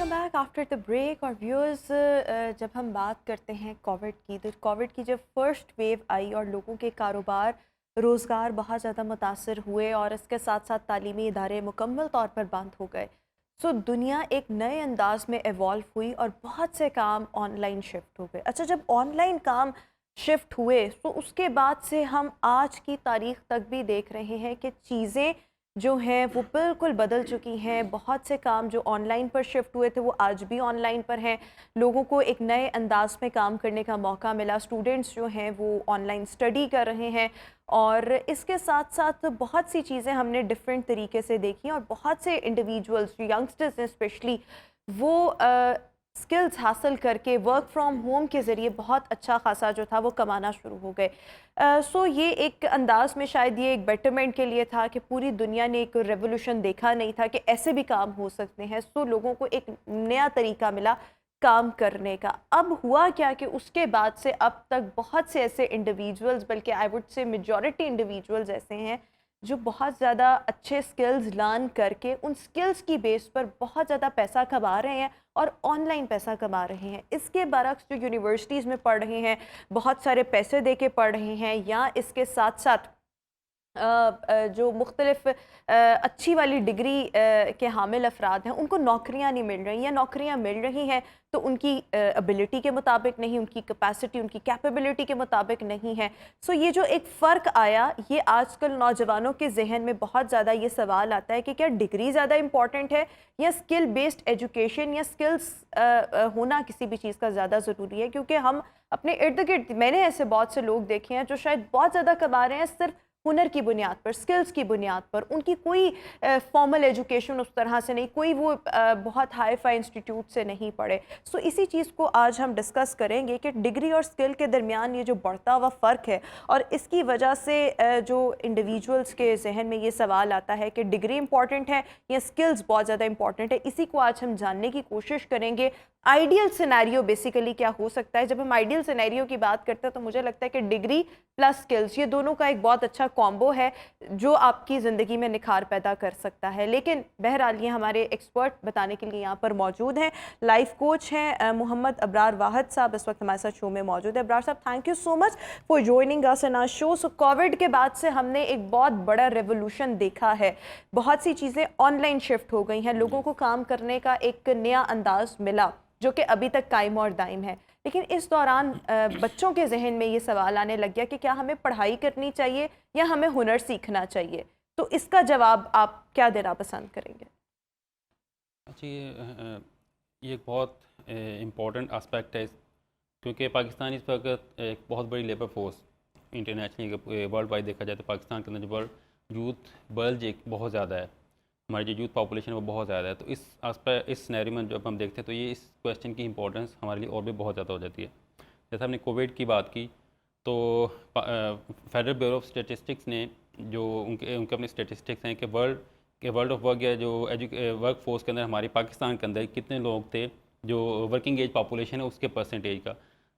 Welcome back after the break. और viewers, जब हम बात करते हैं कोविड की, तो कोविड की जब फर्स्ट वेव आई और लोगों के कारोबार रोज़गार बहुत ज़्यादा मुतासर हुए और इसके साथ साथ तालीमी इदारे मुकम्मल तौर पर बंद हो गए। सो दुनिया एक नए अंदाज में एवॉल्व हुई और बहुत से काम ऑनलाइन शिफ्ट हो गए। अच्छा, जब ऑनलाइन काम शिफ्ट हुए तो उसके बाद से हम आज की तारीख तक भी देख रहे हैं कि चीज़ें जो हैं वो बिल्कुल बदल चुकी हैं। बहुत से काम जो ऑनलाइन पर शिफ्ट हुए थे वो आज भी ऑनलाइन पर हैं। लोगों को एक नए अंदाज में काम करने का मौका मिला। स्टूडेंट्स जो हैं वो ऑनलाइन स्टडी कर रहे हैं और इसके साथ साथ बहुत सी चीज़ें हमने डिफरेंट तरीके से देखी और बहुत से इंडिविजुअल्स, यंगस्टर्स हैं स्पेशली, वो स्किल्स हासिल करके वर्क फ्रॉम होम के ज़रिए बहुत अच्छा खासा जो था वो कमाना शुरू हो गए। सो ये एक अंदाज में शायद ये एक बेटरमेंट के लिए था कि पूरी दुनिया ने एक रेवोल्यूशन देखा नहीं था कि ऐसे भी काम हो सकते हैं। सो लोगों को एक नया तरीका मिला काम करने का। अब हुआ क्या कि उसके बाद से अब तक बहुत से ऐसे इंडिविजुअल्स, बल्कि I would say majority individuals ऐसे हैं जो बहुत ज़्यादा अच्छे स्किल्स लर्न करके उन स्किल्स की बेस पर बहुत ज़्यादा पैसा कमा रहे हैं और ऑनलाइन पैसा कमा रहे हैं। इसके बरक्स जो यूनिवर्सिटीज़ में पढ़ रहे हैं, बहुत सारे पैसे दे के पढ़ रहे हैं, या इसके साथ साथ जो मुख्तलिफ अच्छी वाली डिग्री के हामिल अफराद हैं उनको नौकरियां नहीं मिल रही, या नौकरियां मिल रही हैं तो उनकी एबिलिटी के मुताबिक नहीं, उनकी कैपेसिटी, उनकी कैपेबिलिटी के मुताबिक नहीं है। सो ये जो एक फ़र्क आया, ये आजकल नौजवानों के जहन में बहुत ज़्यादा ये सवाल आता है कि क्या डिग्री ज़्यादा इंपॉर्टेंट है या स्किल बेस्ड एजुकेशन या स्किल्स होना किसी भी चीज़ का ज़्यादा ज़रूरी है। क्योंकि हम अपने इर्द गिर्द, मैंने ऐसे बहुत से लोग देखे हैं जो शायद बहुत ज़्यादा कमा रहे हैं सिर्फ हुनर की बुनियाद पर, स्किल्स की बुनियाद पर। उनकी कोई फॉर्मल एजुकेशन उस तरह से नहीं, कोई वो बहुत हाई फाई इंस्टीट्यूट से नहीं पढ़े। सो इसी चीज़ को आज हम डिस्कस करेंगे कि डिग्री और स्किल के दरमियान ये जो बढ़ता हुआ फ़र्क है और इसकी वजह से जो इंडिविजुअल्स के जहन में ये सवाल आता है कि डिग्री इंपॉर्टेंट है या स्किल्स बहुत ज़्यादा इंपॉर्टेंट है, इसी को आज हम जानने की कोशिश करेंगे। आइडियल सिनेरियो बेसिकली क्या हो सकता है? जब हम आइडियल सिनेरियो की बात करते हैं तो मुझे लगता है कि डिग्री प्लस स्किल्स, ये दोनों का एक बहुत अच्छा कॉम्बो है जो आपकी ज़िंदगी में निखार पैदा कर सकता है। लेकिन बहरहाल ये हमारे एक्सपर्ट बताने के लिए यहाँ पर मौजूद हैं। लाइफ कोच हैं मोहम्मद अबरार वाहिद साहब, इस वक्त हमारे साथ शो में मौजूद है। अबरार साहब, thank you so much for joining us in our show. So COVID के बाद से हमने एक बहुत बड़ा रेवोल्यूशन देखा है। बहुत सी चीज़ें ऑनलाइन शिफ्ट हो गई हैं, लोगों को काम करने का एक नया अंदाज मिला जो कि अभी तक कायम और दायम है। लेकिन इस दौरान बच्चों के जहन में ये सवाल आने लग गया कि क्या हमें पढ़ाई करनी चाहिए या हमें हुनर सीखना चाहिए। तो इसका जवाब आप क्या देना पसंद करेंगे? अच्छा, ये एक बहुत इम्पॉर्टेंट आस्पेक्ट है, क्योंकि पाकिस्तान इस वक्त एक बहुत बड़ी labour force internationally world wide देखा जाए तो पाकिस्तान के अंदर जो वर्ल्ड यूथ बल्ज एक बहुत ज़्यादा है, हमारी जो यूथ पॉपुलेशन है वो बहुत ज़्यादा है। तो इस सिनेरियो में जब हम देखते हैं तो ये इस क्वेश्चन की इंपॉर्टेंस हमारे लिए और भी बहुत ज़्यादा हो जाती है। जैसे हमने कोविड की बात की तो फेडरल ब्यूरो ऑफ स्टैटिस्टिक्स ने जो उनके अपने स्टैटिस्टिक्स हैं कि वर्ल्ड ऑफ वर्क या जो वर्क फोर्स के अंदर हमारी पाकिस्तान के अंदर कितने लोग थे जो वर्किंग एज पॉपुलेशन है उसके परसेंटेज का,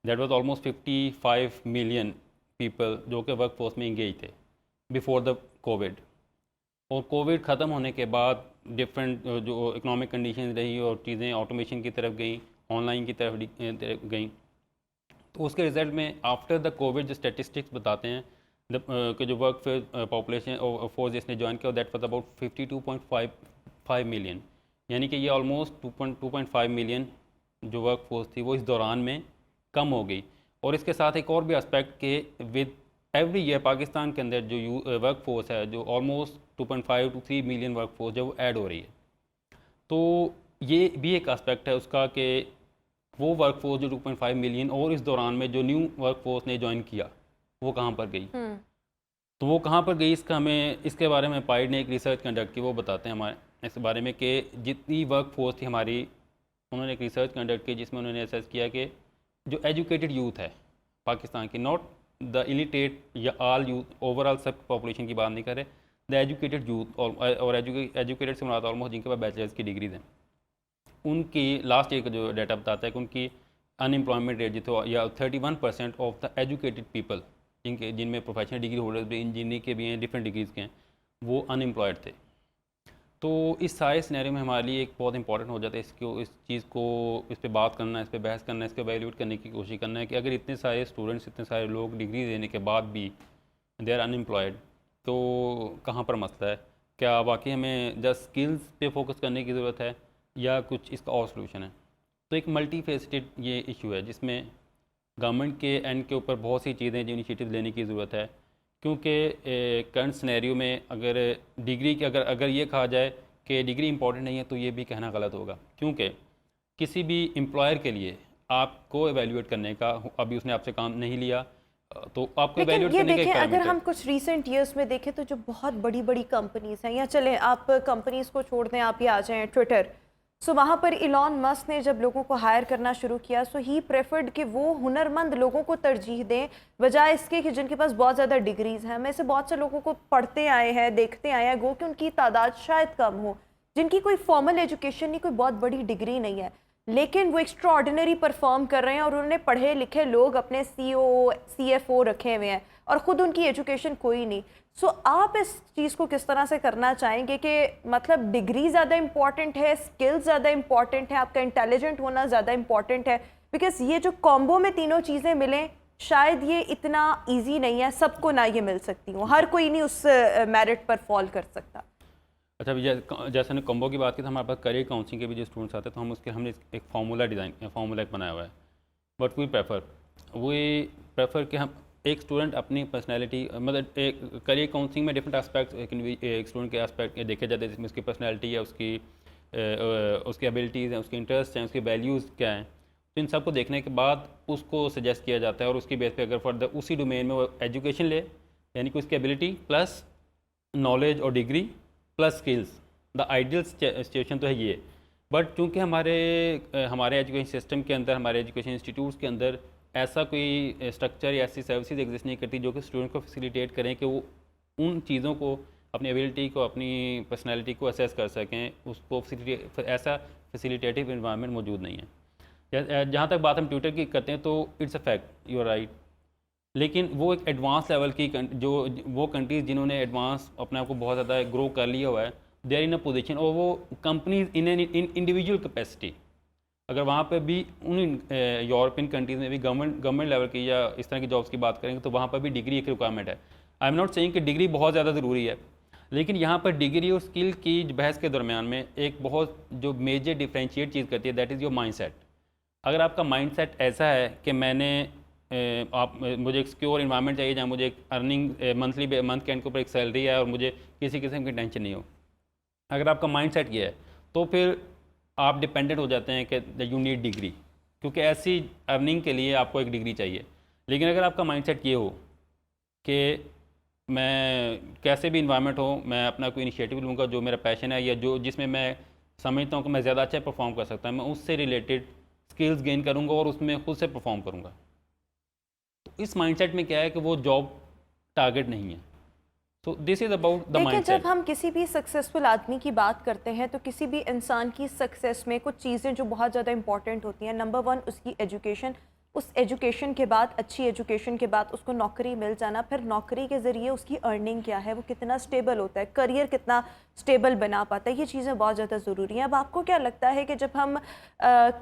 that was almost 55 million people जो कि वर्क फोर्स में इंगेज थे बिफोर द कोविड। और कोविड ख़त्म होने के बाद डिफरेंट जो इकोनॉमिक कंडीशन रही और चीज़ें ऑटोमेशन की तरफ गई, ऑनलाइन की तरफ गई, तो उसके रिज़ल्ट में आफ्टर द कोविड जो स्टेटिस्टिक्स बताते हैं कि जो वर्क पॉपुलेशन फोर्स जिसने ज्वाइन किया दैट वाज अबाउट 52.55 मिलियन, यानी कि ये ऑलमोस्ट 2.5 मिलियन जो वर्क फोर्स थी वो इस दौरान में कम हो गई। और इसके साथ एक और भी एस्पेक्ट के विद एवरी ईयर पाकिस्तान के अंदर जो वर्क फोर्स है जो almost 2.5 to 3 million work force जो वो ऐड हो रही है। तो ये भी एक एस्पेक्ट है उसका कि वो वर्क फोर्स जो 2.5 मिलियन और इस दौरान में जो न्यू वर्क फोर्स ने ज्वाइन किया वो कहाँ पर गई। तो वो कहाँ पर गई, इसके बारे में पाइड ने एक रिसर्च कंडक्ट की, वो बताते हैं हमारे इस बारे में कि जितनी वर्क फोर्स थी हमारी, उन्होंने एक रिसर्च कंडक्ट की जिसमें उन्होंने असेस किया कि जो एजुकेटेड यूथ है पाकिस्तान की, नॉट द इलिटेट या ऑल यूथ, ओवरऑल सब पॉपुलेशन की बात नहीं कर रहे, द एजुकेटेड यूथ और एजुकेटेड से मुराद ऑलमोस्ट जिनके पास बैचलर्स की डिग्रीज हैं, उनकी लास्ट ईयर का जो डाटा बताता है कि उनकी अनएम्प्लॉयमेंट रेट जो या 31% ऑफ द एजुकेटेड पीपल जिनमें प्रोफेशनल डिग्री होल्डर्स भी, इंजीनियरिंग के भी हैं, डिफरेंट डिग्रीज़ के हैं, वो अनएम्प्लॉयड थे। तो इस सारे सिनेरियो में हमारे लिए एक बहुत इंपॉर्टेंट हो जाता है इस चीज़ को, इस पे बात करना, इस पे बहस करना, इस पे वैल्यूएट करने की कोशिश करना है कि अगर इतने सारे स्टूडेंट्स, इतने सारे लोग डिग्री देने के बाद भी दे आर अनएम्प्लॉयड, तो कहाँ पर मसला है? क्या वाकई हमें जस्ट स्किल्स पे फोकस करने की ज़रूरत है या कुछ इसका और सोल्यूशन है? तो एक मल्टी फेसेटेड ये इशू है जिसमें गवर्नमेंट के एंड के ऊपर बहुत सी चीज़ें जो इनिशिएटिव लेने की ज़रूरत है, क्योंकि करंट सिनेरियो में अगर डिग्री की अगर ये कहा जाए कि डिग्री इंपॉर्टेंट नहीं है तो ये भी कहना गलत होगा, क्योंकि किसी भी एम्प्लॉयर के लिए आपको एवेल्यूएट करने का, अभी उसने आपसे काम नहीं लिया तो आपको लेकिन एवेल्यूएट ये करने का एक देखें, अगर पैरामीटर। हम कुछ रीसेंट ईयर्स में देखें तो जो बहुत बड़ी बड़ी कंपनीज हैं, या चलें आप कंपनीज को छोड़ दें, आप ये आ जाएं ट्विटर, सो वहाँ पर इलॉन मस्क ने जब लोगों को हायर करना शुरू किया, सो ही प्रेफर्ड कि वो हुनरमंद लोगों को तरजीह दें बजाय इसके कि जिनके पास बहुत ज़्यादा डिग्रीज हैं। हम ऐसे बहुत से लोगों को पढ़ते आए हैं, देखते आए हैं, गो कि उनकी तादाद शायद कम हो जिनकी कोई फॉर्मल एजुकेशन नहीं, कोई बहुत बड़ी डिग्री नहीं है, लेकिन वो एक्स्ट्रा ऑर्डिनरी परफॉर्म कर रहे हैं और उन्होंने पढ़े लिखे लोग अपने सीईओ सीएफओ रखे हुए हैं और ख़ुद उनकी एजुकेशन कोई नहीं। सो आप इस चीज़ को किस तरह से करना चाहेंगे कि मतलब डिग्री ज़्यादा इंपॉर्टेंट है, स्किल्स ज़्यादा इंपॉर्टेंट है, आपका इंटेलिजेंट होना ज़्यादा इंपॉर्टेंट है? बिकॉज ये जो कॉम्बो में तीनों चीज़ें मिलें शायद ये इतना ईजी नहीं है, सबको ना ये मिल सकती हूँ, हर कोई नहीं उस मेरिट पर फॉल कर सकता। अच्छा, जैसे हमने कॉम्बो की बात की तो हमारे पास करियर काउंसलिंग के भी जो स्टूडेंट्स आते हैं तो हमने एक फार्मूला एक बनाया हुआ है। बट वी प्रेफर कि हम एक स्टूडेंट अपनी पर्सनैलिटी, मतलब एक करियर काउंसलिंग में डिफरेंट एस्पेक्ट्स एक स्टूडेंट के एस्पेक्ट देखे जाते हैं, जिसमें उसकी पर्सनैलिटी है, उसकी एबिलिटीज़ हैं, उसके इंटरेस्ट हैं, उसके वैल्यूज़ क्या हैं। तो इन सब को देखने के बाद उसको सजेस्ट किया जाता है और उसकी बेस पे अगर फर्दर उसी डोमेन में वो एजुकेशन ले, यानी कि उसकी एबिलिटी प्लस नॉलेज और degree plus skills, the ideal situation तो है ये। बट चूँकि हमारे एजुकेशन सिस्टम के अंदर, हमारे एजुकेशन इंस्टीट्यूट्स के अंदर ऐसा कोई स्ट्रक्चर या ऐसी सर्विसेज एग्जिस्ट नहीं करती जो कि स्टूडेंट को फैसिलिटेट करें कि वो उन चीज़ों को, अपनी एबिलिटी को, अपनी पर्सनैलिटी को असेस कर सकें, उसको ऐसा फैसिलिटेटिव इन्वायरमेंट मौजूद नहीं है। जहाँ तक बात हम ट्यूटर की करते हैं तो it's a fact, you are right, लेकिन वो एक एडवांस लेवल की जो वो कंट्रीज़ जिन्होंने एडवांस अपने आप को बहुत ज़्यादा ग्रो कर लिया हुआ है, they are in a position, और वो कंपनीज इन इंडिविजुअल कैपेसिटी, अगर वहाँ पे भी उन यूरोपियन कंट्रीज़ में भी गवर्नमेंट लेवल की या इस तरह की जॉब्स की बात करेंगे तो वहाँ पर भी डिग्री एक रिक्वायरमेंट है। आई एम नॉट सेइंग कि डिग्री बहुत ज़्यादा ज़रूरी है, लेकिन यहाँ पर डिग्री और स्किल की बहस के दरमियान में एक बहुत जो मेजर डिफ्रेंशिएट चीज़ करती है, दैट इज़ योर माइंडसेट। अगर आपका माइंडसेट ऐसा है कि मुझे एक सिक्योर इन्वायरमेंट चाहिए जहाँ मुझे एक अर्निंग मंथ के एंड के ऊपर एक सैलरी है और मुझे किसी किस्म की टेंशन नहीं हो, अगर आपका माइंडसेट ये है तो फिर आप डिपेंडेंट हो जाते हैं कि यू नीड डिग्री, क्योंकि ऐसी अर्निंग के लिए आपको एक डिग्री चाहिए। लेकिन अगर आपका माइंडसेट ये हो कि मैं कैसे भी इन्वायरमेंट हो, मैं अपना कोई इनिशिएटिव लूँगा जो मेरा पैशन है या जो जिसमें मैं समझता हूँ कि मैं ज़्यादा अच्छा परफॉर्म कर सकता हूँ, मैं उससे रिलेटेड स्किल्स गेन करूँगा और उसमें खुद से परफॉर्म करूँगा। तो इस माइंडसेट में क्या है कि वो जॉब टारगेट नहीं है। तो दिस इज़ अबाउट द देखिए, माइंडसेट। जब हम किसी भी सक्सेसफुल आदमी की बात करते हैं तो किसी भी इंसान की सक्सेस में कुछ चीज़ें जो बहुत ज़्यादा इंपॉर्टेंट होती हैं, नंबर 1 उसकी एजुकेशन, उस एजुकेशन के बाद, अच्छी एजुकेशन के बाद उसको नौकरी मिल जाना, फिर नौकरी के ज़रिए उसकी अर्निंग क्या है, वो कितना स्टेबल होता है, करियर कितना स्टेबल बना पाता है, ये चीज़ें बहुत ज़्यादा ज़रूरी हैं। अब आपको क्या लगता है कि जब हम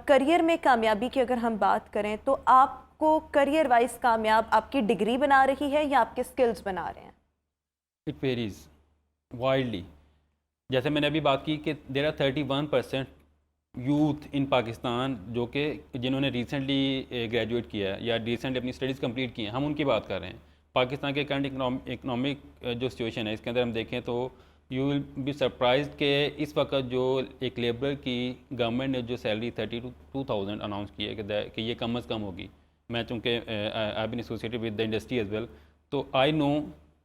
करियर में कामयाबी की अगर हम बात करें तो आपको करियर वाइज कामयाब आपकी डिग्री बना रही है या आपके स्किल्स बना रहे हैं? It varies wildly. जैसे मैंने अभी बात की कि there are 31% youth in Pakistan जो कि जिन्होंने रिसेंटली ग्रेजुएट किया है या रिसेंटली अपनी स्टडीज़ कंप्लीट की हैं, हम उनकी बात कर रहे हैं। पाकिस्तान के करंट इकनॉमिक जो सिचुएशन है इसके अंदर हम देखें तो यू विल बी सरप्राइज्ड कि इस वक्त जो एक लेबर की गवर्नमेंट ने जो सैलरी 32,000 अनाउंस की है कि ये कम अज़ कम होगी। मैं चूँकि I been associated with the industry as well, तो आई नो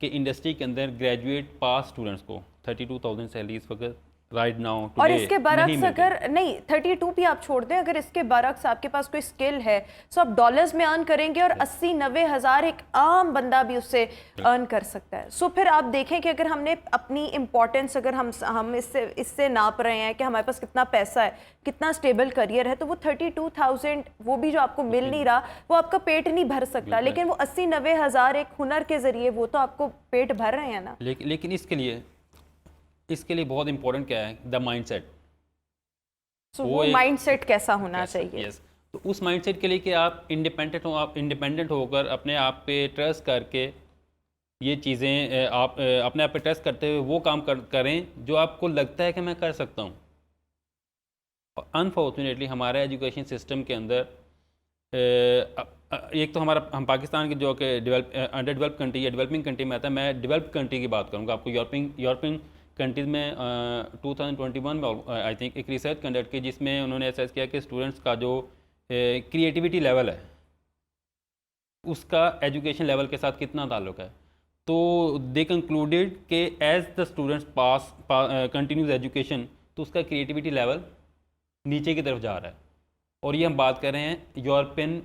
कि इंडस्ट्री के अंदर ग्रेजुएट पास स्टूडेंट्स को 32,000 सैलरी इस वक्त राइट नाउ और इसके बरक्स अगर नहीं 32 भी आप छोड़ दें, अगर इसके बरक्स आपके पास कोई स्किल है तो आप डॉलर्स में अर्न करेंगे और 80-90 हज़ार एक आम बंदा भी उससे अर्न कर सकता है। सो फिर आप देखें कि अगर हमने अपनी इम्पोर्टेंस, अगर हम इससे नाप रहे हैं कि हमारे पास कितना पैसा है, कितना स्टेबल करियर है, तो वो 32,000 वो भी जो आपको मिल नहीं रहा वो आपका पेट नहीं भर सकता, लेकिन वो 80-90 हज़ार एक हुनर के ज़रिए वो तो आपको पेट भर रहे हैं ना। लेकिन इसके लिए बहुत इंपॉर्टेंट क्या है, द माइंडसेट। सो वो माइंडसेट कैसा होना चाहिए? यस, तो उस माइंडसेट के लिए कि आप इंडिपेंडेंट हो, आप इंडिपेंडेंट होकर अपने आप पे ट्रस्ट करके ये चीज़ें आप अपने आप पे ट्रस्ट करते हुए वो काम करें जो आपको लगता है कि मैं कर सकता हूँ। अनफॉर्चुनेटली हमारे एजुकेशन सिस्टम के अंदर एक तो हम पाकिस्तान के जो कि अंडर डेवलप कंट्री या डेवलपिंग कंट्री में आता है, मैं डेवलप्ड कंट्री की बात करूँगा आपको। यूरोपियन कंट्रीज़ में 2021 में आई थिंक एक रिसर्च कंडक्ट की जिसमें उन्होंने असेस किया कि स्टूडेंट्स का जो क्रिएटिविटी लेवल है उसका एजुकेशन लेवल के साथ कितना ताल्लुक है। तो दे कंक्लूडेड कि as the students pass continues education तो उसका क्रिएटिविटी लेवल नीचे की तरफ जा रहा है। और ये हम बात कर रहे हैं यूरोपियन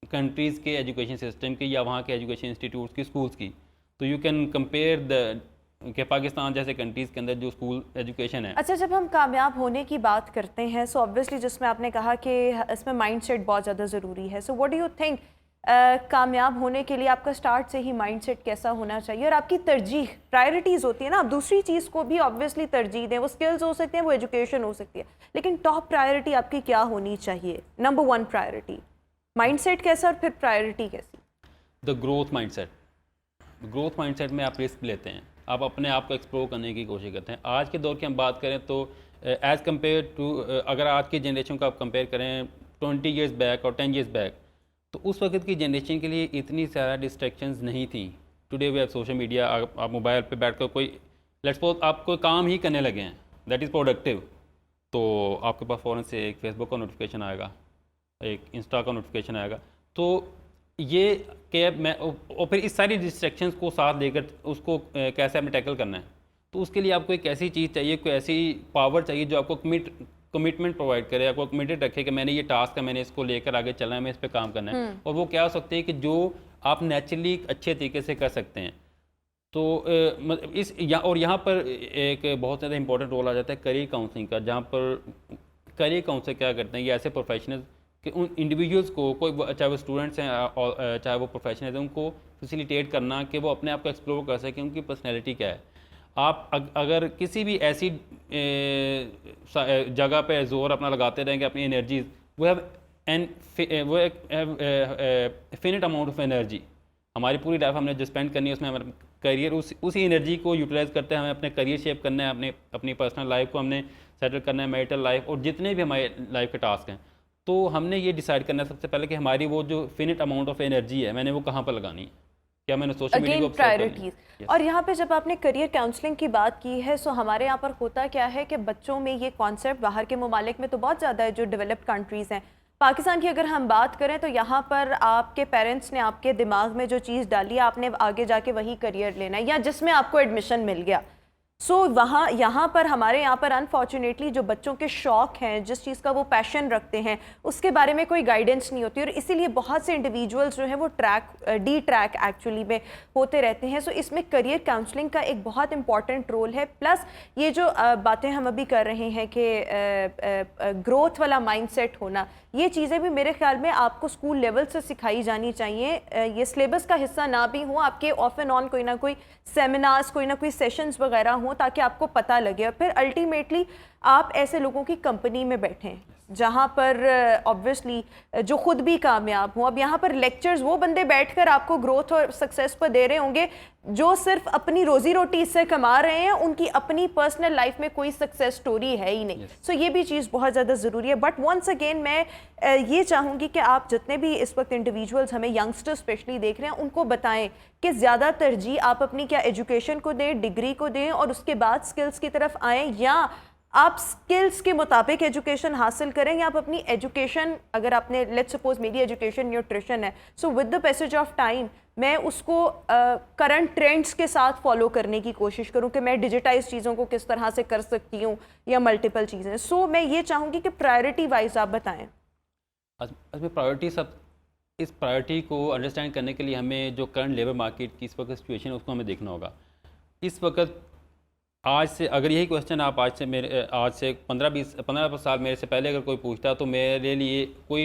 कंट्रीज़ के एजुकेशन सिस्टम की या वहाँ के एजुकेशन इंस्टीट्यूट्स की, स्कूल्स की। तो यू कैन कंपेयर द कि पाकिस्तान जैसे कंट्रीज़ के अंदर जो स्कूल एजुकेशन है। अच्छा, जब हम कामयाब होने की बात करते हैं सो ऑब्वियसली जिसमें आपने कहा कि इसमें माइंडसेट बहुत ज़्यादा ज़रूरी है। So what do you think कामयाब होने के लिए आपका स्टार्ट से ही माइंडसेट कैसा होना चाहिए और आपकी तरजीह, प्रायोरिटीज़ होती है ना, आप दूसरी चीज़ को भी ऑब्वियसली तरजीह दें, वो स्किल्स हो सकते हैं, वो एजुकेशन हो सकती है, लेकिन टॉप प्रायोरिटी आपकी क्या होनी चाहिए? नंबर 1 प्रायोरिटी माइंडसेट कैसा और फिर प्रायोरिटी कैसी? The growth mindset. Growth mindset में आप रिस्क लेते हैं, आप अपने आप को एक्सप्लोर करने की कोशिश करते हैं। आज के दौर की हम बात करें तो एज़ कम्पेयर टू अगर आज की जनरेशन को आप कंपेयर करें 20 ईयर्स बैक और 10 ईयर्स बैक, तो उस वक्त की जनरेशन के लिए इतनी ज़्यादा डिस्ट्रैक्शंस नहीं थी। Today we have social media, आप मोबाइल पे बैठ कर कोई लेट्स सपोज आप कोई काम ही करने लगे हैं दैट इज़ प्रोडक्टिव, तो आपके पास फ़ौरन से एक फेसबुक का नोटिफिकेशन आएगा, एक इंस्टा का नोटिफिकेशन आएगा। तो ये कि मैं और फिर इस सारी डिस्ट्रैक्शंस को साथ लेकर उसको कैसे हमें टैकल करना है, तो उसके लिए आपको एक ऐसी चीज़ चाहिए, कोई ऐसी पावर चाहिए जो आपको कमिटमेंट प्रोवाइड करे, आपको कमिटेड रखे कि मैंने ये टास्क है, मैंने इसको लेकर आगे चलना है, मैं इस पर काम करना है। और वो क्या हो सकते हैं कि जो आप नेचुरली अच्छे तरीके से कर सकते हैं। तो और यहाँ पर एक बहुत ज़्यादा इंपॉर्टेंट रोल आ जाता है करियर काउंसलिंग का, जहाँ पर करियर काउंसलर क्या करते हैं, ये ऐसे प्रोफेशनल कि उन इंडिविजुअल्स को, कोई चाहे वो स्टूडेंट्स हैं और चाहे वो प्रोफेशनल्स हैं, उनको फैसिलिटेट करना कि वो अपने आप को एक्सप्लोर कर सकें, उनकी पर्सनैलिटी क्या है। आप अगर किसी भी ऐसी जगह पे जोर अपना लगाते रहेंगे, अपनी एनर्जीज, वो have finite amount of energy. हमारी पूरी लाइफ हमने जो स्पेंड करनी है उसमें हमारा करियर उसी एनर्जी को यूटिलाइज करते हैं। हमें अपने करियर शेप करना है, अपनी पर्सनल लाइफ को हमने सेटल करना है, मैरिटल लाइफ और जितने भी हमारे लाइफ के टास्क हैं। तो हमने ये डिसाइड करना है सबसे पहले कि हमारी वो जो फिनिट अमाउंट ऑफ एनर्जी है मैंने वो कहाँ पर लगानी है, क्या मैंने सोशल मीडिया को प्रायोरिटीज। और यहाँ पे जब आपने करियर काउंसलिंग की बात की है, सो हमारे यहाँ पर होता क्या है कि बच्चों में ये कॉन्सेप्ट बाहर के ममालिक में तो बहुत ज़्यादा है, जो डेवलप्ड कंट्रीज़ हैं। पाकिस्तान की अगर हम बात करें तो यहाँ पर आपके पेरेंट्स ने आपके दिमाग में जो चीज़ डाली है, आपने आगे जाके वही करियर लेना है या जिसमें आपको एडमिशन मिल गया। सो यहाँ पर हमारे यहाँ पर अनफॉर्चुनेटली जो बच्चों के शौक़ हैं, जिस चीज़ का वो पैशन रखते हैं, उसके बारे में कोई गाइडेंस नहीं होती और इसीलिए बहुत से इंडिविजुअल्स जो हैं वो डी ट्रैक एक्चुअली में होते रहते हैं। सो इसमें करियर काउंसलिंग का एक बहुत इंपॉर्टेंट रोल है। प्लस ये जो बातें हम अभी कर रहे हैं कि ग्रोथ वाला माइंडसेट होना, ये चीज़ें भी मेरे ख्याल में आपको स्कूल लेवल से सिखाई जानी चाहिए। ये सिलेबस का हिस्सा ना भी हो, आपके ऑफ एंड ऑन कोई ना कोई सेमिनार्स, कोई ना कोई सेशंस वगैरह हों, ताकि आपको पता लगे और फिर अल्टीमेटली आप ऐसे लोगों की कंपनी में बैठें जहाँ पर ऑब्वियसली जो खुद भी कामयाब हों। अब यहाँ पर लेक्चर्स वो बंदे बैठकर आपको ग्रोथ और सक्सेस पर दे रहे होंगे जो सिर्फ अपनी रोजी रोटी इससे कमा रहे हैं, उनकी अपनी पर्सनल लाइफ में कोई सक्सेस स्टोरी है ही नहीं। सो ये भी चीज़ बहुत ज़्यादा ज़रूरी है। बट वंस अगेन मैं ये चाहूँगी कि आप जितने भी इस वक्त इंडिविजुअल्स हमें यंगस्टर्स स्पेशली देख रहे हैं, उनको बताएं कि ज़्यादा तरजीह आप अपनी क्या एजुकेशन को दें, डिग्री को दें और उसके बाद स्किल्स की तरफ आएँ, या आप स्किल्स के मुताबिक एजुकेशन हासिल करें, या आप अपनी एजुकेशन, अगर आपने लेट्स सपोज मेरी एजुकेशन न्यूट्रिशन है, so with the passage of time मैं उसको करंट ट्रेंड्स के साथ फॉलो करने की कोशिश करूं कि मैं डिजिटाइज चीज़ों को किस तरह से कर सकती हूं या मल्टीपल चीज़ें। सो मैं ये चाहूँगी कि प्रायोरिटी वाइज आप बताएं। प्रायोरिटी सब इस प्रायोरिटी को अंडरस्टैंड करने के लिए हमें जो करंट लेबर मार्केट की इस वक्त सिचुएशन है उसको हमें देखना होगा। इस वक्त आज से अगर यही क्वेश्चन आप आज से 15 साल मेरे से पहले अगर कोई पूछता तो मेरे लिए कोई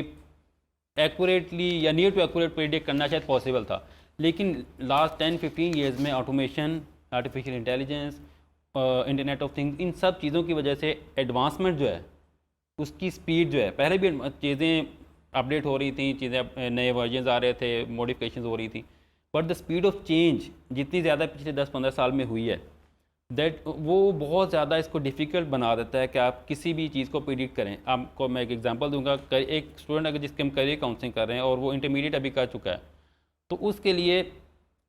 एक्यूरेटली या नियर टू एक्यूरेट प्रेडिक्ट करना शायद पॉसिबल था। लेकिन लास्ट 10-15 ईयर्स में automation, artificial intelligence internet of things, इन सब चीज़ों की वजह से एडवांसमेंट जो है उसकी स्पीड जो है, पहले भी चीज़ें अपडेट हो रही थी, चीज़ें नए वर्जन आ रहे थे, मॉडिफिकेशन हो रही थी, but the speed of change जितनी ज़्यादा पिछले 10-15 साल में हुई है, दैट वो बहुत ज़्यादा इसको डिफ़िकल्ट बना देता है कि आप किसी भी चीज़ को प्रिडिक्ट करें। आपको मैं एक एग्जांपल दूंगा, एक स्टूडेंट अगर जिसके हम करियर काउंसलिंग कर रहे हैं और वो इंटरमीडिएट अभी कर चुका है, तो उसके लिए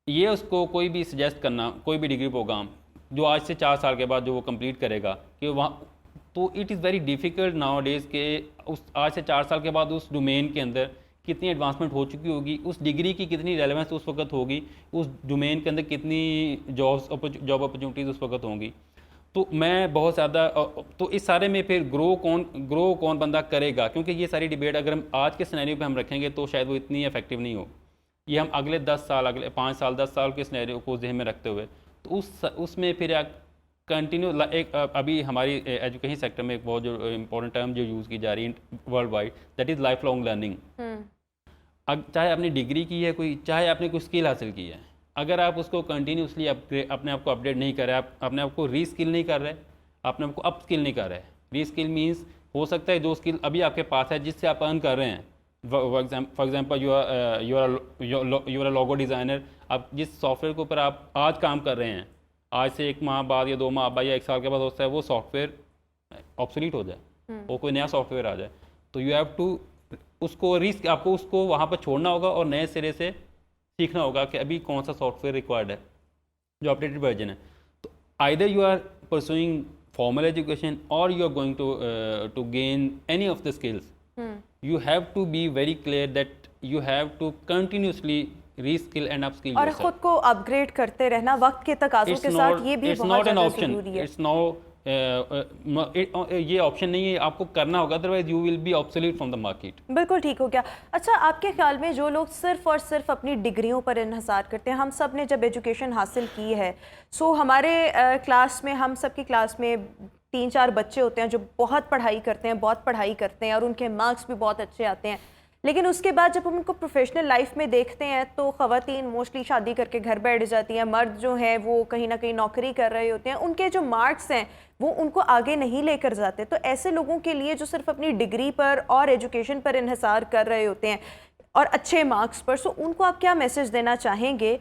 ये उसको कोई भी सजेस्ट करना, कोई भी डिग्री प्रोग्राम जो आज से 4 साल के बाद जो वो कंप्लीट करेगा कि वहाँ, तो it is very difficult now days के उस आज से 4 साल के बाद उस डोमेन के अंदर कितनी एडवांसमेंट हो चुकी होगी, उस डिग्री की कितनी रेलेवेंस उस वक्त होगी, उस डोमेन के अंदर कितनी जॉब अपॉर्चुनिटीज़ उस वक्त होंगी। तो मैं बहुत ज़्यादा तो इस सारे में फिर ग्रो कौन बंदा करेगा, क्योंकि ये सारी डिबेट अगर हम आज के सिनेरियो पे हम रखेंगे तो शायद वो इतनी इफेक्टिव नहीं हो। ये हम अगले 10 साल, अगले 5 साल 10 साल के सिनेरियो को ज़हन में रखते हुए, तो उसमें फिर कंटिन्यू एक अभी हमारी एजुकेशन सेक्टर में एक बहुत जो इम्पोर्टेंट टर्म जो यूज़ की जा रही है world wide, that is life long learning. चाहे आपने डिग्री की है कोई, चाहे आपने कोई स्किल हासिल की है, अगर आप उसको कंटिन्यूसली अपने आप को अपडेट नहीं कर रहे, आप अपने आप को रीस्किल नहीं कर रहे, अपने आप को अप स्किल नहीं कर रहे। रीस्किल मीन्स हो सकता है जो स्किल अभी आपके पास है जिससे आप अर्न कर रहे हैं, for example you are logo designer, आप जिस सॉफ्टवेयर के ऊपर आप आज काम कर रहे हैं, आज से 1 माह बाद या 2 माह बाद या 1 साल के बाद हो सकता है वो सॉफ्टवेयर ऑब्सोलीट हो जाए और कोई नया सॉफ्टवेयर आ जाए, तो यू हैव टू उसको रिस्क, आपको उसको वहाँ पर छोड़ना होगा और नए सिरे से सीखना होगा कि अभी कौन सा सॉफ्टवेयर रिक्वायर्ड है जो अपडेटेड वर्जन है। तो either you are pursuing formal education और you are going to gain any of the skills, you have to be very clear that you have to continuously reskill and upskill और yourself. खुद को upgrade करते रहना वक्त के तकाज़ों के साथ, ये भी बहुत ज़्यादा ज़रूरी है। It's not ये ऑप्शन नहीं है, आपको करना होगा, otherwise you will be obsolete from the market. बिल्कुल ठीक हो गया। अच्छा, आपके ख्याल में जो लोग सिर्फ और सिर्फ अपनी डिग्रियों पर इन्हसार करते हैं, हम सब ने जब एजुकेशन हासिल की है, सो हमारे क्लास में, हम सब की क्लास में 3-4 बच्चे होते हैं जो बहुत पढ़ाई करते हैं और उनके मार्क्स भी बहुत अच्छे आते हैं, लेकिन उसके बाद जब हम उनको प्रोफेशनल लाइफ में देखते हैं तो ख़वातीन मोस्टली शादी करके घर बैठ जाती हैं, मर्द जो हैं वो कहीं ना कहीं नौकरी कर रहे होते हैं, उनके जो मार्क्स हैं वो उनको आगे नहीं लेकर जाते। तो ऐसे लोगों के लिए जो सिर्फ अपनी डिग्री पर और एजुकेशन पर इन्हिसार कर रहे होते हैं और अच्छे मार्क्स पर, सो उनको आप क्या मैसेज देना चाहेंगे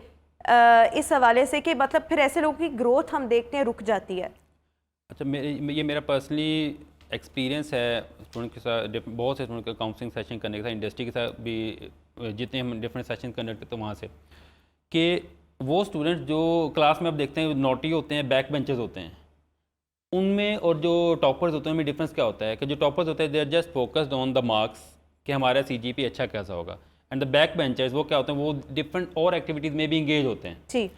इस हवाले से कि मतलब फिर ऐसे लोगों की ग्रोथ हम देखते हैं रुक जाती है? अच्छा, ये मेरा पर्सनली एक्सपीरियंस है स्टूडेंट के साथ, बहुत से स्टूडेंट का काउंसलिंग सेशन करने के साथ, इंडस्ट्री के साथ भी जितने हम डिफरेंट सेशन कंडक्ट करते हैं वहाँ से, कि वो स्टूडेंट जो क्लास में आप देखते हैं नोटी होते हैं, बैक बेंचेस होते हैं, उनमें और जो टॉपर्स होते हैं उनमें डिफरेंस क्या होता है कि जो टॉपर्स होते हैं they are just focused on the marks कि हमारा CGPA अच्छा कैसा होगा, एंड द बैक बेंचर्स वो क्या होते हैं, वो डिफरेंट और एक्टिविटीज़ में भी इंगेज होते हैं जी।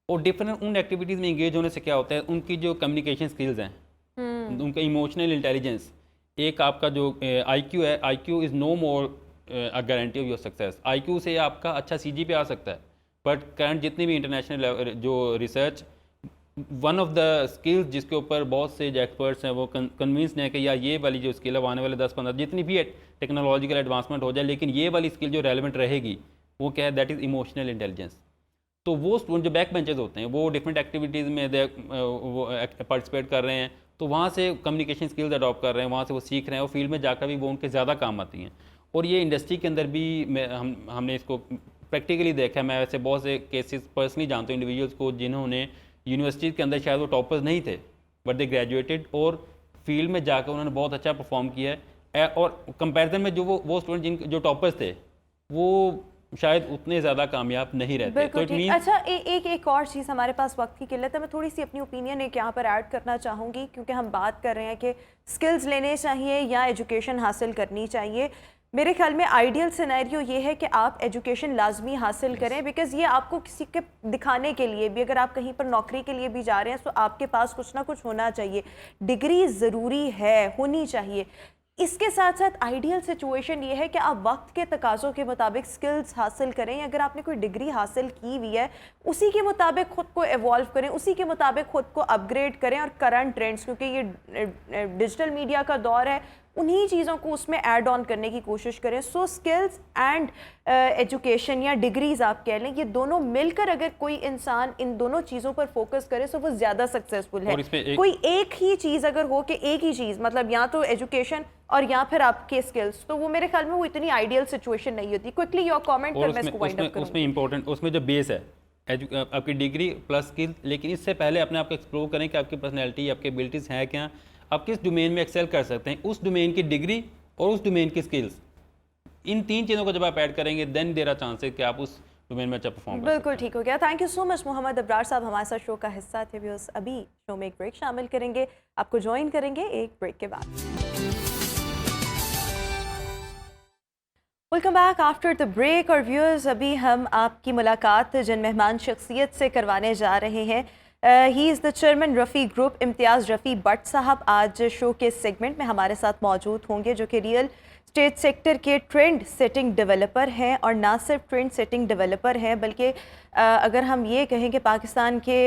और डिफरेंट उन एक्टिविटीज़ में इंगेज होने से क्या होता है, उनकी जो कम्युनिकेशन स्किल्स हैं, उनका इमोशनल इंटेलिजेंस, एक आपका जो IQ है, IQ is no more a guarantee of your success. IQ से आपका अच्छा CGPA आ सकता है, बट करंट जितनी भी इंटरनेशनल जो research, one of the skills जिसके ऊपर बहुत से एक्सपर्ट्स हैं वो कन्विंस्ड हैं कि यार ये वाली जो स्किल है आने वाले 10-15 जितनी भी टेक्नोलॉजिकल एडवांसमेंट हो जाए, लेकिन ये वाली स्किल जो रेलिवेंट रहेगी वो क्या है, दैट इज़ इमोशनल इंटेलिजेंस। तो वो स्टूडेंट जो बैक बेंचेस होते हैं वो डिफरेंट एक्टिविटीज़ में वो पार्टिसिपेट कर रहे हैं, तो वहाँ से कम्युनिकेशन स्किल्स अडॉप्ट कर रहे हैं, वहाँ से वो सीख रहे हैं और फील्ड में जाकर भी वो उनके ज़्यादा काम आती हैं। और ये इंडस्ट्री के अंदर भी हमने इसको प्रैक्टिकली देखा है। मैं वैसे बहुत से केसेस पर्सनली जानता हूँ इंडिविजुअल्स को जिन्होंने यूनिवर्सिटी के अंदर शायद वो टॉपर्स नहीं थे, बट दे ग्रेजुएटेड और फील्ड में जाकर उन्होंने बहुत अच्छा परफॉर्म किया है, और कंपैरिजन में जो वो स्टूडेंट जो टॉपर्स थे वो शायद उतने ज़्यादा कामयाब नहीं रहते। तो इट मींस अच्छा, एक और चीज़, हमारे पास वक्त की किल्लत है, मैं थोड़ी सी अपनी ओपिनियन एक यहाँ पर ऐड करना चाहूँगी, क्योंकि हम बात कर रहे हैं कि स्किल्स लेने चाहिए या एजुकेशन हासिल करनी चाहिए। मेरे ख्याल में आइडियल सिनेरियो ये है कि आप एजुकेशन लाजमी हासिल करें, बिकॉज़ ये आपको किसी के दिखाने के लिए भी, अगर आप कहीं पर नौकरी के लिए भी जा रहे हैं तो आपके पास कुछ ना कुछ होना चाहिए। डिग्री ज़रूरी है, होनी चाहिए। इसके साथ साथ आइडियल सिचुएशन ये है कि आप वक्त के तकाज़ों के मुताबिक स्किल्स हासिल करें। अगर आपने कोई डिग्री हासिल की हुई है उसी के मुताबिक ख़ुद को एवॉल्व करें, उसी के मुताबिक ख़ुद को अपग्रेड करें, और करंट ट्रेंड्स, क्योंकि ये डिजिटल मीडिया का दौर है, उन्हीं चीज़ों को उसमें ऐड ऑन करने की कोशिश करें। सो स्किल्स एंड एजुकेशन या डिग्रीज आप कह लें, ये दोनों मिलकर अगर कोई इंसान इन दोनों चीज़ों पर फोकस करे तो वो ज़्यादा सक्सेसफुल है। और इसमें कोई एक ही चीज़ अगर हो कि एक ही चीज़ मतलब या तो एजुकेशन और या फिर आपके स्किल्स, तो वो मेरे ख्याल में वो इतनी आइडियल सिचुएशन नहीं होती। क्विकली योर कमेंट और पर मैं इसको वाइंड अप करूंगी। उसमें इम्पोर्टेंट, उसमें जो बेस है आपकी डिग्री प्लस स्किल, लेकिन इससे पहले अपने आप को एक्सप्लोर करें कि आपकी पर्सनैलिटी, आपकी एबिलिटीज़ हैं क्या, आप किस डोमेन में एक्सेल कर सकते हैं, उस डोमेन की डिग्री और उस डोमेन की स्किल्स, इन 3 चीज़ों को जब आप ऐड करेंगे देन देयर आर चांसेस कि आप उस डोमेन में अच्छा परफॉर्म कर सकते हैं। बिल्कुल ठीक हो गया। Thank you so much Mohammad Abrar साहब, हमारे साथ शो का हिस्सा थे। व्यूअर्स, अभी शो में एक ब्रेक शामिल करेंगे, आपको ज्वाइन करेंगे एक ब्रेक के बाद। Welcome back after the break. और व्यूअर्स, अभी हम आपकी मुलाकात जिन मेहमान शख्सियत से करवाने जा रहे हैं, he is the chairman Rafi group, Imtiaz Rafi but साहब आज शो के सेगमेंट में हमारे साथ मौजूद होंगे, जो कि रियल स्टेट सेक्टर के ट्रेंड सेटिंग डेवलपर हैं। और ना सिर्फ ट्रेंड सेटिंग डेवलपर हैं बल्कि अगर हम ये कहें कि पाकिस्तान के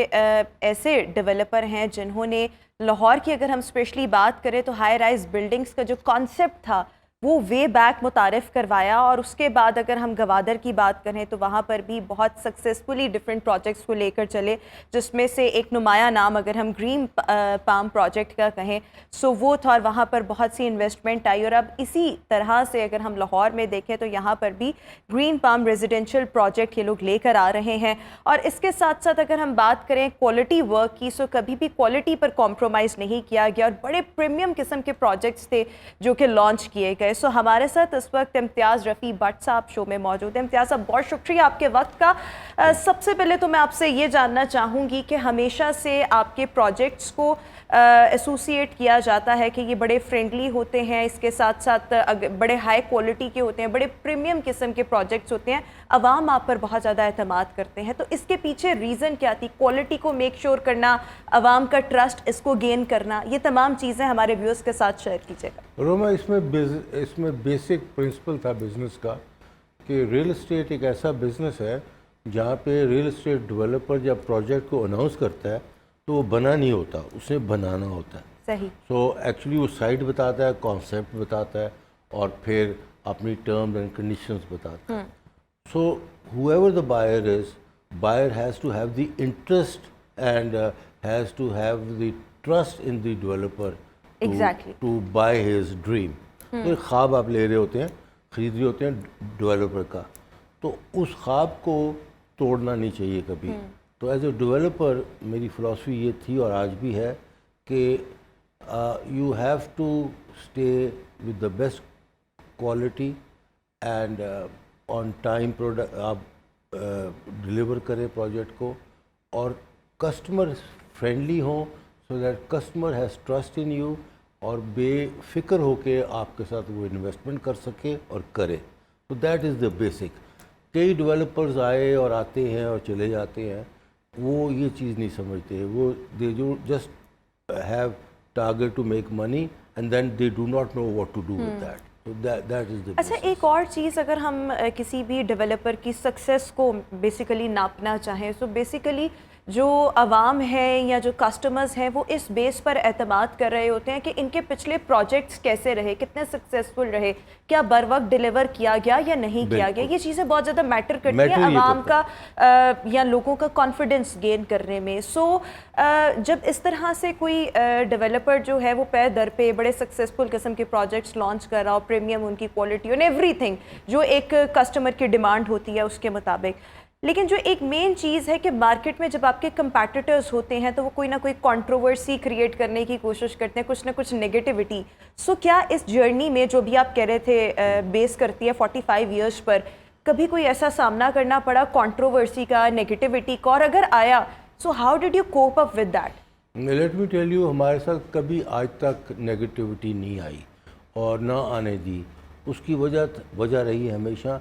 ऐसे डेवलपर हैं जिन्होंने लाहौर की अगर हम स्पेशली बात करें तो हाई राइज बिल्डिंग्स का जो कॉन्सेप्ट था वो वे बैक मुतारिफ़ करवाया। और उसके बाद अगर हम गवादर की बात करें तो वहाँ पर भी बहुत सक्सेसफुली डिफरेंट प्रोजेक्ट्स को लेकर चले, जिसमें से एक नुमाया नाम अगर हम ग्रीन पाम प्रोजेक्ट का कहें सो वो था, और वहाँ पर बहुत सी इन्वेस्टमेंट आई। और अब इसी तरह से अगर हम लाहौर में देखें तो यहाँ पर भी ग्रीन पाम रेजिडेंशियल प्रोजेक्ट ये लोग लेकर आ रहे हैं। और इसके साथ साथ अगर हम बात करें क्वालिटी वर्क की, सो कभी भी क्वालिटी पर कॉम्प्रोमाइज़ नहीं किया गया और बड़े प्रीमियम किस्म के प्रोजेक्ट्स थे जो कि लॉन्च किए गए। सो हमारे साथ इस वक्त इम्तियाज़ रफ़ी बट साहब शो में मौजूद हैं। इम्तियाज़ साहब, बहुत शुक्रिया आपके वक्त का। सबसे पहले तो मैं आपसे ये जानना चाहूँगी कि हमेशा से आपके प्रोजेक्ट्स को एसोसिएट किया जाता है कि ये बड़े फ्रेंडली होते हैं, इसके साथ साथ बड़े हाई क्वालिटी के होते हैं, बड़े प्रीमियम किस्म के प्रोजेक्ट्स होते हैं, अवाम आप पर बहुत ज़्यादा एतमाद करते हैं, तो इसके पीछे रीज़न क्या थी? क्वालिटी को मेक श्योर करना, अवाम का ट्रस्ट इसको गेन करना, ये तमाम चीज़ें हमारे व्यूअर्स के साथ शेयर कीजिएगा। रोमा, इसमें बेसिक प्रिंसिपल था बिज़नेस का कि रियल एस्टेट एक ऐसा बिज़नेस है जहाँ पे रियल एस्टेट डेवलपर जब प्रोजेक्ट को अनाउंस करता है तो वो बना नहीं होता, उसे बनाना होता है। सही। सो एक्चुअली वो साइट बताता है, कॉन्सेप्ट बताता है और फिर अपनी टर्म्स एंड कंडीशंस बताता है। सो whoever the buyer is, buyer has to have the interest and has to have the trust in the developer to buy his dream. तो एक ख्वाब आप ले रहे होते हैं, खरीद रहे होते हैं डेवलपर का, तो उस ख्वाब को तोड़ना नहीं चाहिए कभी। तो एज ए डेवलपर मेरी फ़िलासफ़ी ये थी और आज भी है कि you have to stay with the best quality and on time product आप डिलीवर करें प्रोजेक्ट को, और कस्टमर फ्रेंडली हो so that customer has trust in you और बेफिक्र होके आपके साथ वो इन्वेस्टमेंट कर सके और करे। तो दैट इज़ द बेसिक। कई डेवलपर्स आए और आते हैं और चले जाते हैं, वो ये चीज़ नहीं समझते, वो दे जो just have target to make money and then they do not know what to do with that. That is the. अच्छा, एक और चीज़, अगर हम किसी भी डेवलपर की सक्सेस को बेसिकली नापना चाहें, सो बेसिकली जो अवाम है या जो कस्टमर्स हैं वो इस बेस पर एतमाद कर रहे होते हैं कि इनके पिछले प्रोजेक्ट्स कैसे रहे, कितने सक्सेसफुल रहे, क्या बर वक्त डिलीवर किया गया या नहीं किया गया। ये चीज़ें बहुत ज़्यादा मैटर करती हैं अवाम का या लोगों का कॉन्फिडेंस गेन करने में। सो जब इस तरह से कोई डेवलपर जो है वो पैर दर पे बड़े सक्सेसफुल किस्म के प्रोजेक्ट्स लॉन्च कर रहा हो, प्रीमियम उनकी क्वालिटी और एवरीथिंग जो एक कस्टमर की डिमांड होती है उसके मुताबिक, लेकिन जो एक मेन चीज़ है कि मार्केट में जब आपके कंपैटिटर्स होते हैं तो वो कोई ना कोई कंट्रोवर्सी क्रिएट करने की कोशिश करते हैं, कुछ ना कुछ नेगेटिविटी। सो क्या इस जर्नी में जो भी आप कह रहे थे बेस करती है 45 इयर्स पर, कभी कोई ऐसा सामना करना पड़ा कंट्रोवर्सी का, नेगेटिविटी का, और अगर आया so how did you cope up with that? Let me tell you, हमारे साथ कभी आज तक नेगेटिविटी नहीं आई और ना आने दी। उसकी वजह रही हमेशा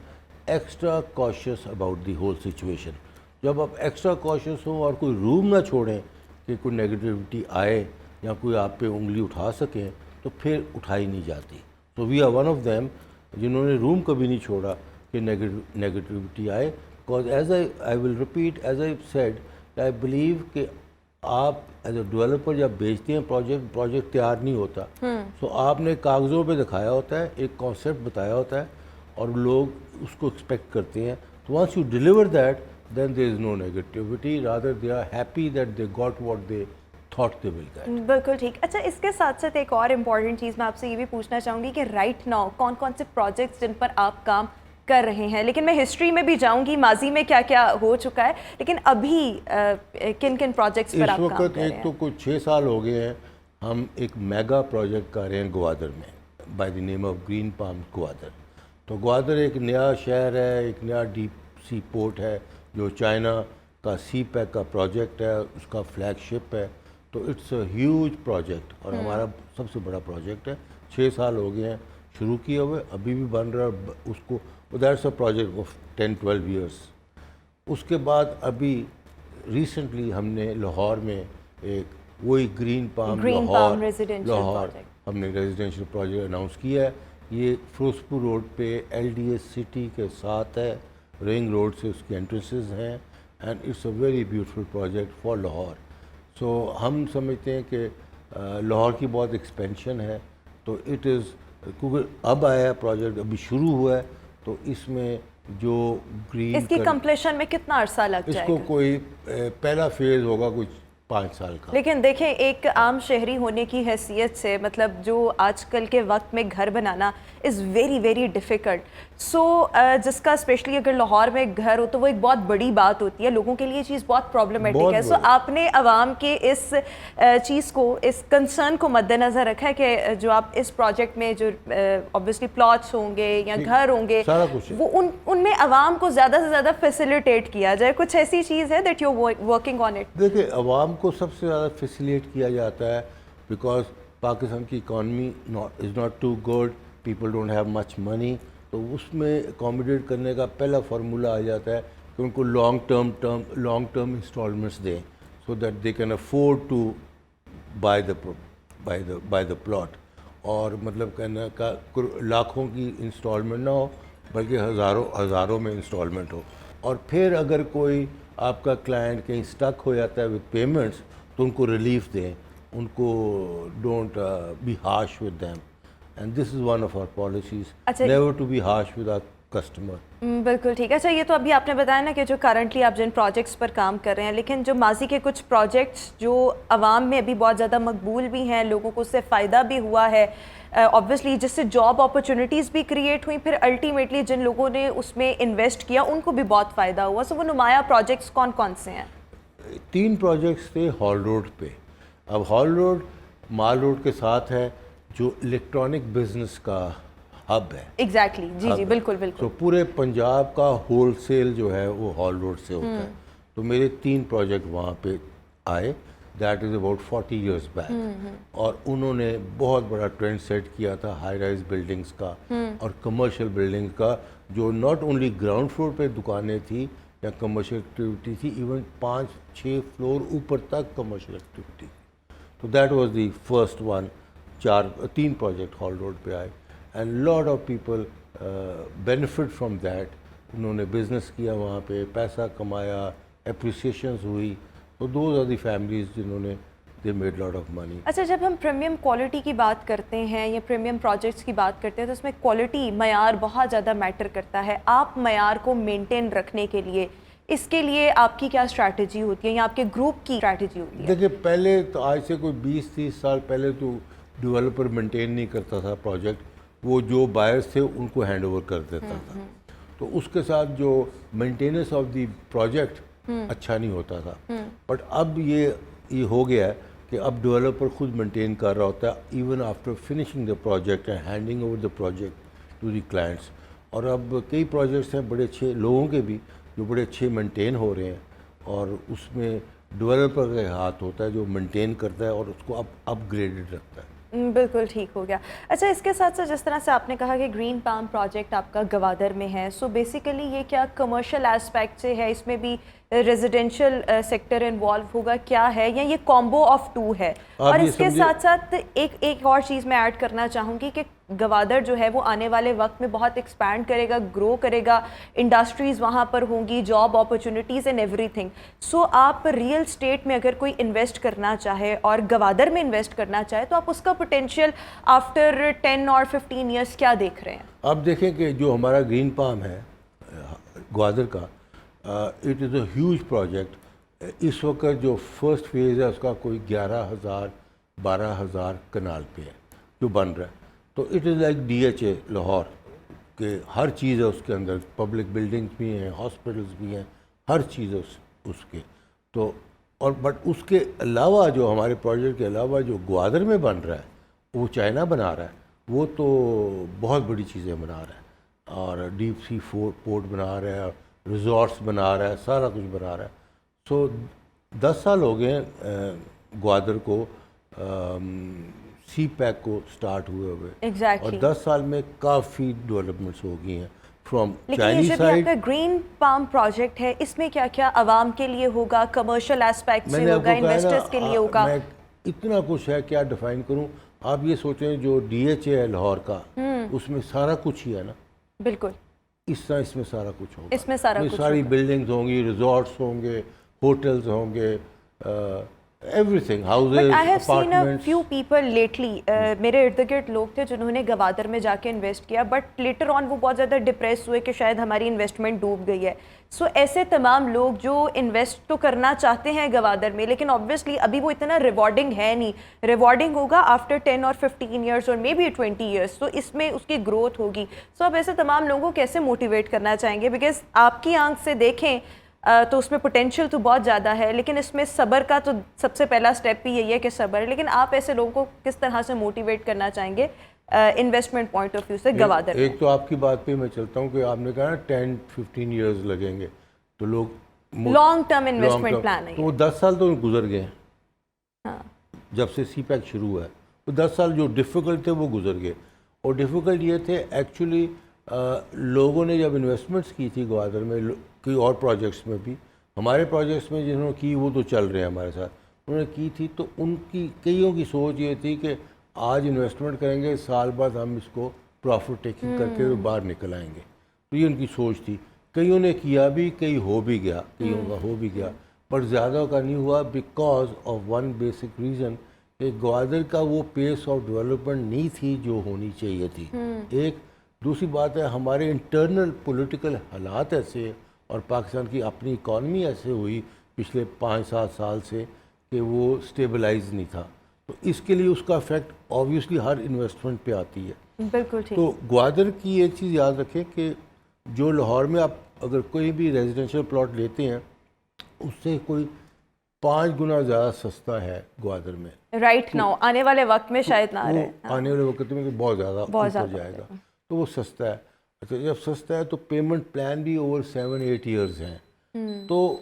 extra cautious about the whole situation. जब आप एक्स्ट्रा कॉशियस हो और कोई रूम ना छोड़ें कि कोई नेगेटिविटी आए या कोई आप पे उंगली उठा सकें, तो फिर उठाई नहीं जाती। तो we are one of them जिन्होंने रूम कभी नहीं छोड़ा कि नेगेटिविटी आए। Because as I will repeat, as I said, I believe कि आप एज अ डेवलपर जब बेचते हैं प्रोजेक्ट तैयार नहीं होता। सो आपने कागज़ों पे दिखाया होता है, एक कॉन्सेप्ट बताया होता है और लोग उसको एक्सपेक्ट करते हैं। तो once you deliver that then there is no negativity, rather they are happy that they got what they thought they will get. बिल्कुल ठीक। अच्छा, इसके साथ साथ एक और इम्पॉर्टेंट चीज़ मैं आपसे ये भी पूछना चाहूँगी कि राइट नाउ कौन कौन से प्रोजेक्ट्स जिन पर आप काम कर रहे हैं, लेकिन मैं हिस्ट्री में भी जाऊंगी, माजी में क्या क्या हो चुका है, लेकिन अभी किन किन प्रोजेक्ट्स पर इस आप काम वक्त कर रहे एक हैं? तो कुछ 6 साल हो गए हैं, हम एक मेगा प्रोजेक्ट कर रहे हैं ग्वादर में by the name of green palm Gwadar. तो ग्वादर एक नया शहर है, एक नया डीप सी पोर्ट है जो चाइना का सी पैक का प्रोजेक्ट है, उसका फ्लैगशिप है। तो इट्स अ ह्यूज प्रोजेक्ट और हमारा सबसे बड़ा प्रोजेक्ट है। 6 साल हो गए हैं शुरू किए हुए, अभी भी बन रहा है उसको। That's a project of 10-12 years. उसके बाद अभी रिसेंटली हमने लाहौर में एक वही ग्रीन पाम लाहौर हमने रेजिडेंशियल प्रोजेक्ट अनाउंस किया है। ये फिरोजपुर रोड पे LDS सिटी के साथ है, रिंग रोड से उसकी एंट्रेंसेस हैं and it's a very beautiful project for Lahore. So हम समझते हैं कि लाहौर की बहुत एक्सपेंशन है, तो इट इज़ क्योंकि अब आया प्रोजेक्ट, अभी शुरू हुआ है, तो इसमें जो ग्रीन इसकी कंप्लीशन में कितना अरसा लग इसको जाएगा? कोई पहला फेज़ होगा कुछ 5 साल का। लेकिन देखें, एक आम शहरी होने की हैसियत से, मतलब जो आजकल के वक्त में घर बनाना इज़ वेरी वेरी डिफ़िकल्ट। सो जिसका स्पेशली अगर लाहौर में घर हो तो वो एक बहुत बड़ी बात होती है, लोगों के लिए ये चीज़ बहुत प्रॉब्लमेटिक है। सो आपने आवाम के इस चीज़ को, इस कंसर्न को मद्देनज़र रखा है कि जो आप इस प्रोजेक्ट में जो ऑब्वियसली प्लॉट्स होंगे या घर होंगे, सारा कुछ है। वो उनमें आवाम को ज़्यादा से ज़्यादा फैसिलिटेट किया जाए। कुछ ऐसी चीज़ है that you working on it? देखिए, अवाम को सबसे ज़्यादा फैसिलिटेट किया जाता है बिकॉज पाकिस्तान की economy is not too good, people don't have much money. तो उसमें अकोमोडेट करने का पहला फार्मूला आ जाता है कि उनको लॉन्ग टर्म इंस्टॉलमेंट्स दें, so that they can afford to buy the plot. और मतलब कहने का लाखों की इंस्टॉलमेंट ना हो, बल्कि हज़ारों में इंस्टॉलमेंट हो। और फिर अगर कोई आपका क्लाइंट कहीं स्टक हो जाता है विद पेमेंट्स, तो उनको रिलीफ दें, उनको don't be harsh with them, and this is one of our policies, अच्छा, never to be harsh with our customer. बिल्कुल ठीक है। अच्छा, ये तो अभी आपने बताया ना कि जो करंटली आप जिन प्रोजेक्ट्स पर काम कर रहे हैं, लेकिन जो माजी के कुछ प्रोजेक्ट्स जो आवाम में अभी बहुत ज़्यादा मकबूल भी हैं, लोगों को उससे फ़ायदा भी हुआ है, ऑब्वियसली जिससे जॉब अपॉर्चुनिटीज़ भी क्रिएट हुई, फिर अल्टीमेटली जिन लोगों ने उसमें इन्वेस्ट किया उनको भी बहुत फ़ायदा हुआ। सो वो नुमाया प्रोजेक्ट्स कौन कौन से हैं? 3 प्रोजेक्ट्स थे हॉल रोड पे। अब हॉल रोड माल रोड के साथ है, जो इलेक्ट्रॉनिक बिजनेस का हब है। एग्जैक्टली, जी हब जी, है। बिल्कुल बिल्कुल। तो पूरे पंजाब का होलसेल जो है वो हॉल रोड से होता है। तो मेरे 3 प्रोजेक्ट वहाँ पे आए, that is about 40 years back. और उन्होंने बहुत बड़ा ट्रेंड सेट किया था हाई राइज बिल्डिंग्स का और कमर्शियल बिल्डिंग्स का, जो नॉट ओनली ग्राउंड फ्लोर पे दुकानें थी या कमर्शियल एक्टिविटी थी, इवन 5-6 फ्लोर ऊपर तक कमर्शियल एक्टिविटी। तो that was the first one. 3 project hall road पे आए and lot of people benefit from that. उन्होंने बिजनेस किया, वहाँ पे पैसा कमाया, एप्रिसिएशंस हुई। तो दोज आर द फैमिलीज जिन्होंने they made lot of money. अच्छा, जब हम प्रीमियम क्वालिटी की बात करते हैं या प्रीमियम प्रोजेक्ट्स की बात करते हैं, तो उसमें क्वालिटी, मयार बहुत ज़्यादा मैटर करता है। आप मयार को मेंटेन रखने के लिए, इसके लिए आपकी क्या स्ट्रैटेजी होती है या आपके ग्रुप की स्ट्रैटेजी होती है? देखिए, पहले तो आज से कोई 20-30 साल पहले तो डेवलपर मेंटेन नहीं करता था प्रोजेक्ट, वो जो बायर्स थे उनको हैंड ओवर कर देता था। तो उसके साथ जो मेंटेनेंस ऑफ द प्रोजेक्ट अच्छा नहीं होता था। बट अब ये हो गया है कि अब डेवलपर खुद मेंटेन कर रहा होता है, even after finishing the project and handing over the project to the clients. और अब कई प्रोजेक्ट्स हैं बड़े अच्छे लोगों के भी, जो बड़े अच्छे मेंटेन हो रहे हैं, और उसमें डेवलपर का हाथ होता है जो मेंटेन करता है और उसको अपग्रेडेड रखता है। बिल्कुल ठीक हो गया। अच्छा, इसके साथ साथ जिस तरह से आपने कहा कि ग्रीन पाम प्रोजेक्ट आपका गवादर में है, सो बेसिकली ये क्या कमर्शियल एस्पेक्ट से है, इसमें भी रेजिडेंशियल सेक्टर इन्वॉल्व होगा, क्या है, या ये कॉम्बो ऑफ टू है? और ये इसके साथ साथ एक और चीज़ मैं ऐड करना चाहूँगी कि गवादर जो है वो आने वाले वक्त में बहुत एक्सपैंड करेगा, ग्रो करेगा, इंडस्ट्रीज़ वहाँ पर होंगी, जॉब अपॉर्चुनिटीज़ एंड एवरीथिंग। सो आप रियल स्टेट में अगर कोई इन्वेस्ट करना चाहे और गवादर में इन्वेस्ट करना चाहे तो आप उसका पोटेंशियल आफ्टर 10 और 15 ईयर्स क्या देख रहे हैं? अब देखें कि जो हमारा ग्रीन पाम है ग्वादर का, it is a huge project. इस वक्त जो फर्स्ट फेज़ है उसका कोई 11,000-12,000 कनाल पे है जो बन रहा है। तो it is like DHA Lahore के, हर चीज़ है उसके अंदर, पब्लिक बिल्डिंग्स भी हैं, हॉस्पिटल्स भी हैं, हर चीज़ है उसके। तो और बट उसके अलावा जो हमारे प्रोजेक्ट के अलावा जो ग्वादर में बन रहा है वो चाइना बना रहा है, वो तो बहुत बड़ी चीज़ें बना रहा है, और डीप सी पोर्ट बना रहा है, रिजॉर्ट्स बना रहा है, सारा कुछ बना रहा है। सो 10 साल हो गए ग्वादर को CPEC को स्टार्ट हुए Exactly. और 10 साल में काफ़ी डेवलपमेंट्स हो गई हैं फ्रॉम लेकिन ये चाइनीज जब साइड। आपका ग्रीन पाम प्रोजेक्ट है, इसमें क्या क्या आवाम के लिए होगा, कमर्शियल एस्पेक्ट से होगा, इन्वेस्टर्स के लिए होगा? मैं इतना कुछ है, क्या डिफाइन करूं। आप ये सोचें जो DHA है लाहौर का, उसमें सारा कुछ ही है ना, बिल्कुल इसमें सारा कुछ होगा, इसमें सारा कुछ सारी होगा। बिल्डिंग्स होंगी, रिजॉर्ट्स होंगे, होटल्स होंगे, everything, but houses, I have seen a apartments. Few people lately, मेरे इर्द गिर्द लोग थे जिन्होंने गवादर में जाके इन्वेस्ट किया, बट लेटर ऑन वो बहुत ज़्यादा डिप्रेस हुए कि शायद हमारी इन्वेस्टमेंट डूब गई है। सो ऐसे तमाम लोग जो इन्वेस्ट तो करना चाहते हैं गवादर में, लेकिन ऑब्वियसली अभी वो इतना रिवॉर्डिंग है नहीं, रिवॉर्डिंग होगा आफ्टर 10 और 15 ईयर्स और मे बी 20 ईयर्स, तो इसमें उसकी ग्रोथ होगी। सो आप ऐसे तमाम लोगों को कैसे मोटिवेट करना चाहेंगे? बिकॉज आपकी आंख से देखें तो उसमें पोटेंशियल तो बहुत ज़्यादा है, लेकिन इसमें सब्र का तो सबसे पहला स्टेप ही यही है कि सब्र है। लेकिन आप ऐसे लोगों को किस तरह से मोटिवेट करना चाहेंगे इन्वेस्टमेंट पॉइंट ऑफ व्यू से गवादर में? एक तो आपकी बात पे मैं चलता हूँ कि आपने कहा ना 10-15 ईयर्स लगेंगे, तो लोग लॉन्ग टर्म इन्वेस्टमेंट प्लान है तो वो 10 साल तो गुजर गए हैं। हाँ। जब से CPEC शुरू हुआ है तो 10 साल जो डिफ़िकल्ट थे वो गुजर गए। और डिफ़िकल्ट ये थे एक्चुअली, लोगों ने जब इन्वेस्टमेंट्स की थी ग्वादर में, कई और प्रोजेक्ट्स में भी, हमारे प्रोजेक्ट्स में जिन्होंने की वो तो चल रहे हैं हमारे साथ, उन्होंने की थी, तो उनकी कईयों की सोच ये थी कि आज इन्वेस्टमेंट करेंगे, साल बाद हम इसको प्रॉफिट टेकिंग करके तो बाहर निकल आएंगे। तो ये उनकी सोच थी। कईयों ने किया भी, कई हो भी गया, कईयों का हो भी गया, पर ज़्यादा का नहीं हुआ because of one basic reason कि ग्वादर का वो पेस ऑफ डेवलपमेंट नहीं थी जो होनी चाहिए थी। एक दूसरी बात है, हमारे इंटरनल पॉलिटिकल हालात ऐसे और पाकिस्तान की अपनी इकॉनमी ऐसे हुई पिछले 5-7 साल से कि वो स्टेबलाइज नहीं था, तो इसके लिए उसका इफेक्ट ऑब्वियसली हर इन्वेस्टमेंट पे आती है। बिल्कुल ठीक। तो ग्वादर की एक चीज़ याद रखें कि जो लाहौर में आप अगर कोई भी रेजिडेंशियल प्लॉट लेते हैं उससे कोई 5 गुना ज़्यादा सस्ता है ग्वादर में राइट नाउ, आने वाले वक्त में शायद ना वो रहे। आने वाले वक्त में बहुत ज़्यादा ऊपर ज़्यादा जाएगा, तो वो सस्ता है। अच्छा, जब सस्ता है तो पेमेंट प्लान भी ओवर 7-8 ईयर्स हैं। तो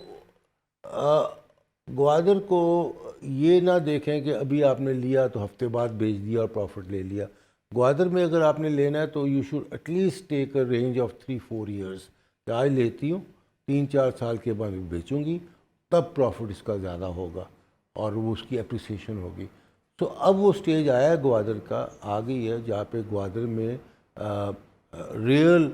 ग्वादर को ये ना देखें कि अभी आपने लिया तो हफ्ते बाद बेच दिया और प्रॉफिट ले लिया। ग्वादर में अगर आपने लेना है तो you should at least take a range of 3-4 years. आज लेती हूँ, 3-4 साल के बाद बेचूंगी, तब प्रॉफिट इसका ज़्यादा होगा और वो उसकी अप्रिसिएशन होगी। तो अब वो स्टेज आया है ग्वादर का, आ गई है जहाँ पे ग्वादर में रियल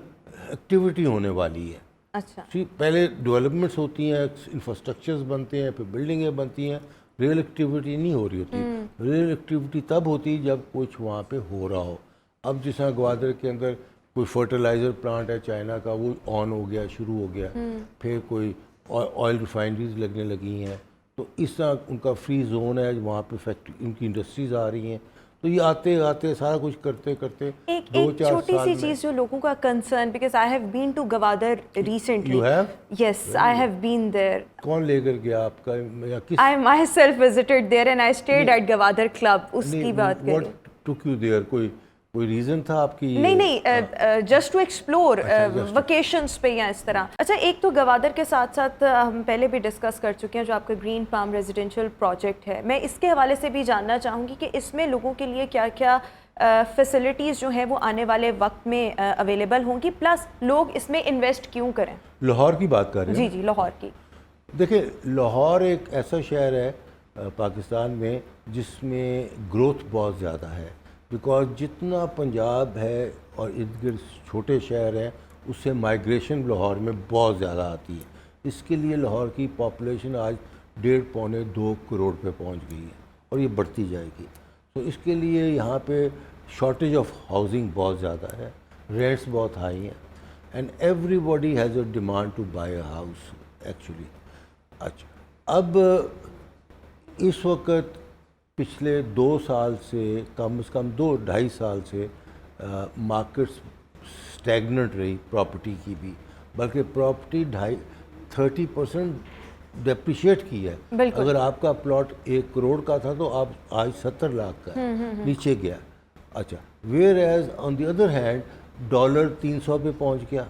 एक्टिविटी होने वाली है। अच्छा, पहले डेवलपमेंट्स होती हैं, इंफ्रास्ट्रक्चर्स बनते हैं, फिर बिल्डिंगें बनती हैं, रियल एक्टिविटी नहीं हो रही होती। रियल एक्टिविटी तब होती जब कुछ वहाँ पे हो रहा हो। अब जिस तरह ग्वादर के अंदर कोई फर्टिलाइज़र प्लांट है चाइना का, वो ऑन हो गया, शुरू हो गया, फिर कोई ऑयल रिफाइनरीज लगने लगी हैं, तो इस तरह उनका फ्री जोन है, वहाँ पे फैक्ट्री उनकी इंडस्ट्रीज़ आ रही हैं। तो ये आते आते सारा कुछ करते करते एक 2-4 छोटी साल सी में। चीज़ जो लोगों का concern, because I have been to Gwadar recently. You have? Yes, I have been there. कौन लेकर गया आपका या किस? I myself visited there and I stayed at Gavadir Club. उसकी बात करें। What took you there? कोई रीज़न था आपकी? नहीं, just to explore just to- vacations पे या इस तरह। अच्छा, एक तो गवादर के साथ साथ हम पहले भी डिस्कस कर चुके हैं जो आपका ग्रीन पाम रेजिडेंशियल प्रोजेक्ट है। मैं इसके हवाले से भी जानना चाहूँगी कि इसमें लोगों के लिए क्या क्या फैसिलिटीज़ जो हैं वो आने वाले वक्त में अवेलेबल होंगी, प्लस लोग इसमें इन्वेस्ट क्यों करें? लाहौर की बात कर रहे हैं? जी जी, लाहौर की। देखिए, लाहौर एक ऐसा शहर है पाकिस्तान में जिसमें ग्रोथ बहुत ज़्यादा है, बिकॉज जितना पंजाब है और इर्द गिर्द छोटे शहर हैं उससे माइग्रेशन लाहौर में बहुत ज़्यादा आती है। इसके लिए लाहौर की पॉपुलेशन आज 1.5-2 करोड़ पे पहुंच गई है और ये बढ़ती जाएगी। तो इसके लिए यहाँ पे शॉर्टेज ऑफ हाउसिंग बहुत ज़्यादा है, रेंट्स बहुत हाई हैं, and everybody has a demand to buy a house actually. अच्छा, अब इस वक्त पिछले 2 साल से कम 2-2.5 साल से मार्केट स्टैगनेंट रही प्रॉपर्टी की भी, बल्कि प्रॉपर्टी 30% डेप्रिशिएट की है। अगर आपका प्लॉट 1 करोड़ का था तो आप आज 70 लाख का है, नीचे गया। अच्छा, whereas on the other hand dollar 300 पे पहुंच गया।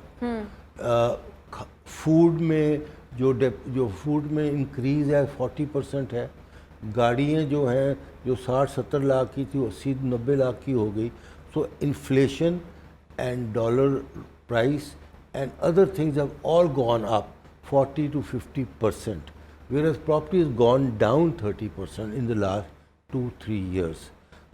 फूड में जो फूड में इंक्रीज़ है 40% है। गाड़ियाँ जो हैं जो 60-70 लाख की थी वो 80-90 लाख की हो गई। सो inflation and dollar price and other things have all gone up 40 to 50%, whereas property has gone down 30% in the last 2-3 years.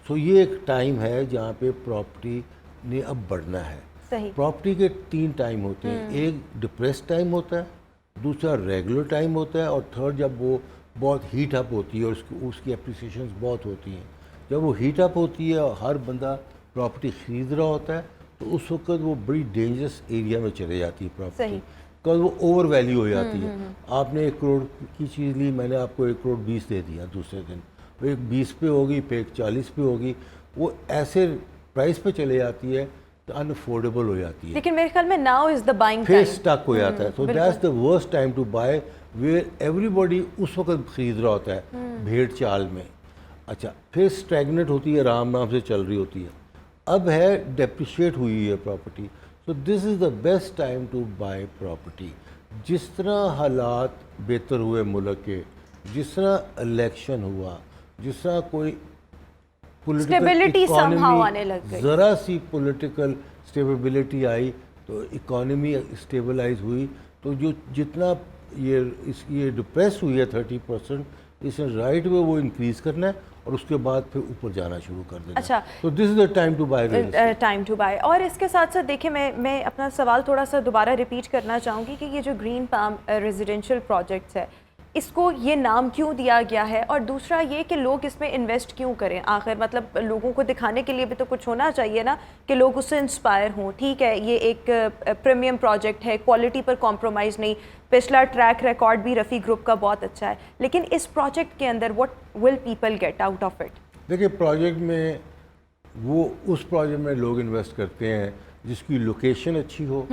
So ये एक टाइम है जहाँ पे प्रॉपर्टी ने अब बढ़ना है। सही। प्रॉपर्टी के 3 टाइम होते हैं, एक डिप्रेस टाइम होता है, दूसरा रेगुलर टाइम होता है, और थर्ड जब वो बहुत हीट अप होती है और उसकी एप्रिसिएशंस बहुत होती हैं। जब वो हीट अप होती है और हर बंदा प्रॉपर्टी ख़रीद रहा होता है तो उस वक्त वो बड़ी डेंजरस एरिया में चले जाती है प्रॉपर्टी, बिकॉज वो ओवर वैल्यू हो जाती है। आपने 1 करोड़ की चीज़ ली, मैंने आपको 1 करोड़ 20 दे दिया, दूसरे दिन वो एक 20 पे होगी, फिर एक 40 पे होगी, वो ऐसे प्राइस पे चले जाती है तो अनअफोर्डेबल हो जाती है। लेकिन मेरे ख्याल में नाउ इज द बाइंग फिर टाइम, स्टक हो जाता है। So that's the worst time to buy, where everybody उस वक्त खरीद रहा होता है भेड़ चाल में। अच्छा, फिर स्टैगनेट होती है, आराम से चल रही होती है। अब है डेप्रिशिएट हुई है property, so this is the best time to buy property. जिस तरह हालात बेहतर हुए मुल्क के, जिस तरह इलेक्शन हुआ, जिस तरह कोई स्टेबिलिटी somehow आने लग गई, ज़रा सी पॉलिटिकल स्टेबिलिटी आई तो इकोनॉमी स्टेबलाइज हुई। तो जो जितना ये डिप्रेस हुई है 30%, इसे राइट वे वो इंक्रीज़ करना है और उसके बाद फिर ऊपर जाना शुरू कर देना। अच्छा, तो this is the time to buy, time to buy. और इसके साथ साथ देखिए, मैं अपना सवाल थोड़ा सा दोबारा रिपीट करना चाहूँगी कि ये जो ग्रीन पाम रेजिडेंशियल प्रोजेक्ट्स है, इसको ये नाम क्यों दिया गया है, और दूसरा ये कि लोग इसमें इन्वेस्ट क्यों करें आखिर, मतलब लोगों को दिखाने के लिए भी तो कुछ होना चाहिए ना कि लोग उससे इंस्पायर हों। ठीक है, ये एक प्रीमियम प्रोजेक्ट है, क्वालिटी पर कॉम्प्रोमाइज़ नहीं, पिछला ट्रैक रिकॉर्ड भी रफ़ी ग्रुप का बहुत अच्छा है, लेकिन इस प्रोजेक्ट के अंदर what will people get out of it? देखिए, प्रोजेक्ट में उस प्रोजेक्ट में लोग इन्वेस्ट करते हैं जिसकी लोकेशन अच्छी हो,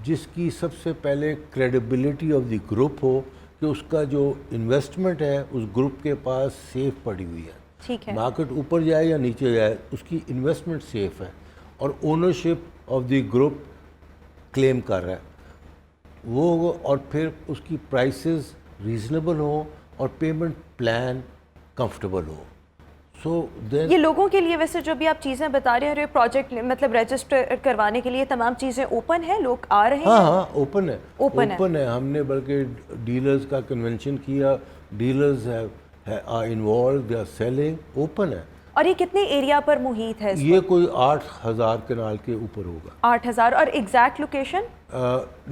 जिसकी सबसे पहले क्रेडिबिलिटी ऑफ द ग्रुप हो कि उसका जो इन्वेस्टमेंट है उस ग्रुप के पास सेफ पड़ी हुई है। ठीक है, मार्केट ऊपर जाए या नीचे जाए उसकी इन्वेस्टमेंट सेफ है और ownership of the group claim कर रहा है वो, और फिर उसकी प्राइसेस रीजनेबल हो और पेमेंट प्लान कंफर्टेबल हो। सो देन ये लोगों के लिए वैसे जो भी आप चीज़ें बता रहे हैं, प्रोजेक्ट मतलब रजिस्टर करवाने के लिए तमाम चीज़ें ओपन है, लोग आ रहे हैं? हाँ, ओपन है, ओपन है। हमने बल्कि डीलर्स का कन्वेंशन किया, dealers are involve, they are selling, open है। और ये कितने एरिया पर मुहित है? ये कोई 8,000 कनाल के ऊपर होगा। 8,000। और exact location?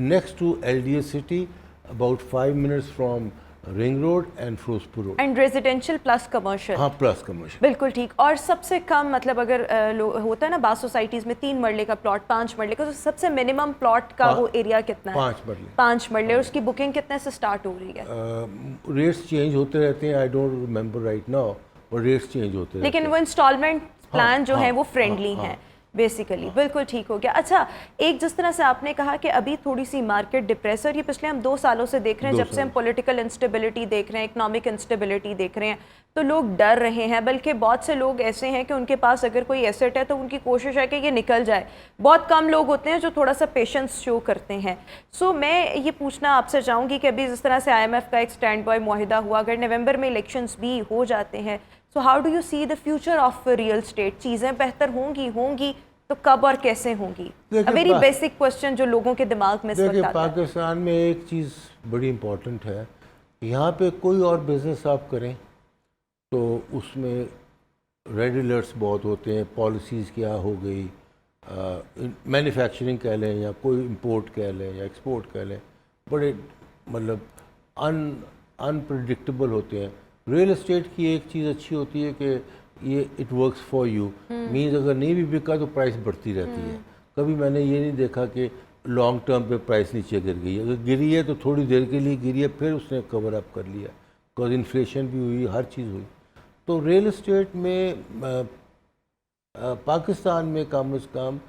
Next to LDA city, about 5 minutes from ring road and Ferozepur road. And residential plus commercial? हाँ, प्लस कमर्शियल। बिल्कुल ठीक। और सबसे कम मतलब अगर होता है ना बास सोसाइटीज़ में 3 मरले का प्लॉट, 5 मरले का, तो सबसे मिनिमम प्लॉट का वो एरिया कितना है? 5 मरले। 5 मरले। और उसकी बुकिंग कितने से स्टार्ट हो रही है? रेट्स चेंज होते रहते हैं, I don't remember right now, और रेट्स चेंज होते हैं, लेकिन वो इंस्टॉलमेंट प्लान जो है वो फ्रेंडली हैं बेसिकली। बिल्कुल ठीक हो गया। अच्छा, एक जिस तरह से आपने कहा कि अभी थोड़ी सी मार्केट डिप्रेस है, और ये पिछले हम 2 सालों से देख रहे हैं, जब से हम पॉलिटिकल इंस्टेबिलिटी देख रहे हैं, इकोनॉमिक इंस्टेबिलिटी देख रहे हैं, तो लोग डर रहे हैं। बल्कि बहुत से लोग ऐसे हैं कि उनके पास अगर कोई एसेट है तो उनकी कोशिश है कि ये निकल जाए। बहुत कम लोग होते हैं जो थोड़ा सा पेशेंस शो करते हैं। सो मैं ये पूछना आपसे चाहूँगी कि अभी जिस तरह से IMF का एक स्टैंड बाय मुआहिदा हुआ, अगर नवंबर में इलेक्शंस भी हो जाते हैं, so how do you see the future of real estate? चीज़ें बेहतर होंगी तो कब और कैसे होंगी? देखिए, वेरी बेसिक क्वेश्चन जो लोगों के दिमाग में इस वक्त देखिए, आता है। पाकिस्तान में एक चीज़ बड़ी इम्पोर्टेंट है, यहाँ पे कोई और बिज़नेस आप करें तो उसमें रेड अलर्ट्स बहुत होते हैं, पॉलिसीज़ क्या हो गई, मैन्युफैक्चरिंग कह लें या कोई इंपोर्ट कह लें या एक्सपोर्ट कह लें, बड़े मतलब अनप्रिडिक्टेबल होते हैं। रियल एस्टेट की एक चीज़ अच्छी होती है कि ये it works for you, means अगर नहीं भी बिका तो प्राइस बढ़ती रहती है। कभी मैंने ये नहीं देखा कि लॉन्ग टर्म पे प्राइस नीचे गिर गई। अगर गिरी है तो थोड़ी देर के लिए गिरी है, फिर उसने कवर अप कर लिया, बिकॉज इन्फ्लेशन भी हुई, हर चीज़ हुई। तो रियल एस्टेट में पाकिस्तान में कम अज़ कम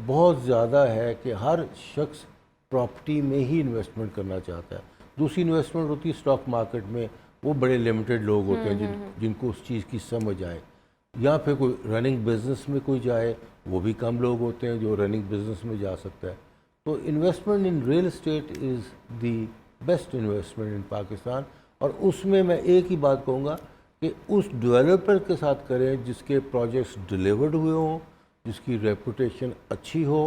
बहुत ज़्यादा है कि हर शख्स प्रॉपर्टी में ही इन्वेस्टमेंट करना चाहता है। दूसरी इन्वेस्टमेंट होती है स्टॉक मार्केट में, वो बड़े लिमिटेड लोग होते हैं जिनको उस चीज़ की समझ आए। या फिर कोई रनिंग बिजनेस में कोई जाए, वो भी कम लोग होते हैं जो रनिंग बिजनेस में जा सकता है। तो investment in real estate is the best investment इन पाकिस्तान। और उसमें मैं एक ही बात कहूँगा कि उस डेवलपर के साथ करें जिसके प्रोजेक्ट्स डिलीवर्ड हुए हों, जिसकी रेपुटेशन अच्छी हो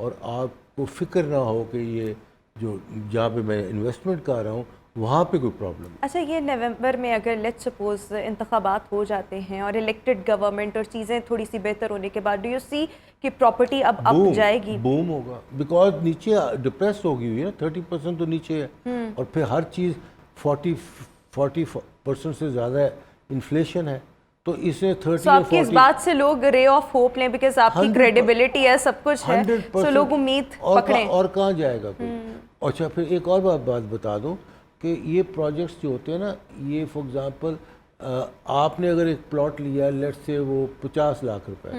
और आपको फ़िक्र ना हो कि ये जो जहाँ पे मैं इन्वेस्टमेंट कर रहा हूँ वहाँ पे कोई प्रॉब्लम। अच्छा, ये नवंबर में अगर लेट्स सपोज इंतखाबात हो जाते हैं और इलेक्टेड गवर्नमेंट और चीज़ें थोड़ी सी बेहतर होने के बाद, डू यू सी कि प्रॉपर्टी अब अप जाएगी? बूम होगा, बिकॉज नीचे डिप्रेस होगी हुई है, 30% तो नीचे है और फिर हर चीज़ 40% से ज़्यादा इन्फ्लेशन है, तो इसने 30 so आपकी इस बात से लोग रे ऑफ होप लें, बिकॉज आपकी क्रेडिबिलिटी है, सब कुछ है, तो लोग उम्मीद पकड़ें। और कहाँ जाएगा कोई? अच्छा, फिर एक और बात बता दूं कि ये प्रोजेक्ट्स जो होते हैं ना, ये फॉर एग्जांपल आपने अगर एक प्लॉट लिया, लेट्स से वो 50 लाख रुपए,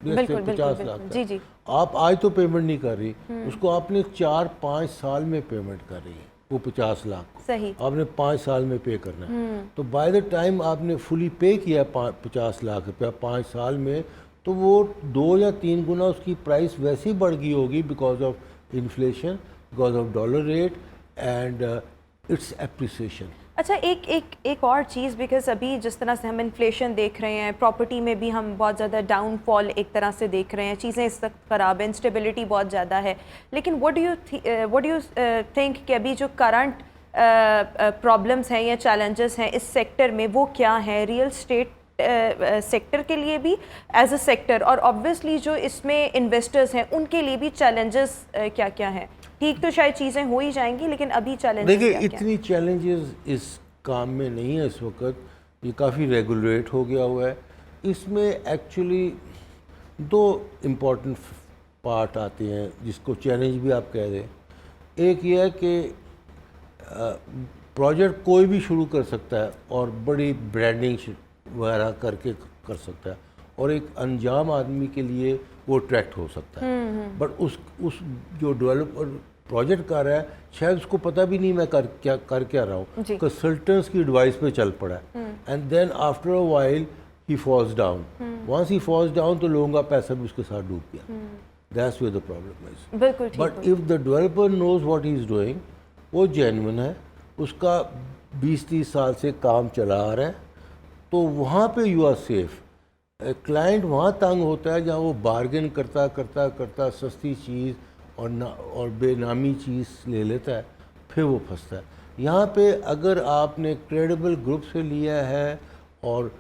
बिल्कुल 50 लाख जी जी, आप आज तो पेमेंट नहीं कर रही, उसको आपने 4-5 साल में पेमेंट कर रही है, वो 50 लाख को सही आपने 5 साल में पे करना है। तो बाय द टाइम आपने फुली पे किया 50 लाख रुपया 5 साल में, तो वो 2 या 3 गुना उसकी प्राइस वैसे ही बढ़ गई होगी because of inflation, because of dollar rate and it's appreciation. अच्छा, एक और चीज़, बिकॉज अभी जिस तरह से हम इन्फ्लेशन देख रहे हैं, प्रॉपर्टी में भी हम बहुत ज़्यादा डाउनफॉल एक तरह से देख रहे हैं, चीज़ें इस वक्त ख़राब है, इंस्टेबिलिटी बहुत ज़्यादा है, लेकिन व्हाट डू यू थिंक कि अभी जो करंट प्रॉब्लम्स हैं या चैलेंजेस हैं इस सेक्टर में, वो क्या है रियल स्टेट सेक्टर के लिए भी एज अ सेक्टर, और ऑब्वियसली जो इसमें इन्वेस्टर्स हैं उनके लिए भी चैलेंजेस क्या क्या हैं? ठीक तो शायद चीज़ें हो ही जाएंगी, लेकिन अभी चैलेंजेस देखिए, इतनी चैलेंजेस इस काम में नहीं है इस वक्त, ये काफ़ी रेगुलेट हो गया हुआ है। इसमें एक्चुअली 2 इम्पॉर्टेंट पार्ट आते हैं जिसको चैलेंज भी आप कह दें। एक ये है कि प्रोजेक्ट कोई भी शुरू कर सकता है और बड़ी ब्रांडिंग वगैरह करके कर सकता है, और एक अनजान आदमी के लिए वो अट्रैक्ट हो सकता है। बट उस जो डेवलपर प्रोजेक्ट कर रहा है, शायद उसको पता भी नहीं मैं कर क्या रहा हूँ, कंसल्टेंट्स की एडवाइस पे चल पड़ा है, and then after a while he falls down. Once he falls down तो लोगों का पैसा भी उसके साथ डूब गया। That's where the problem is. बिल्कुल ठीक। But if the developer knows what he is doing, वो जेन्युइन है, उसका 20-30 साल से काम चला आ रहा है, तो वहाँ पे यू आर सेफ। क्लाइंट वहाँ तंग होता है जहाँ वो बार्गेन करता सस्ती चीज़ और बेनामी चीज़ ले लेता है, फिर वो फंसता है। यहाँ पे अगर आपने क्रेडिबल ग्रुप से लिया है और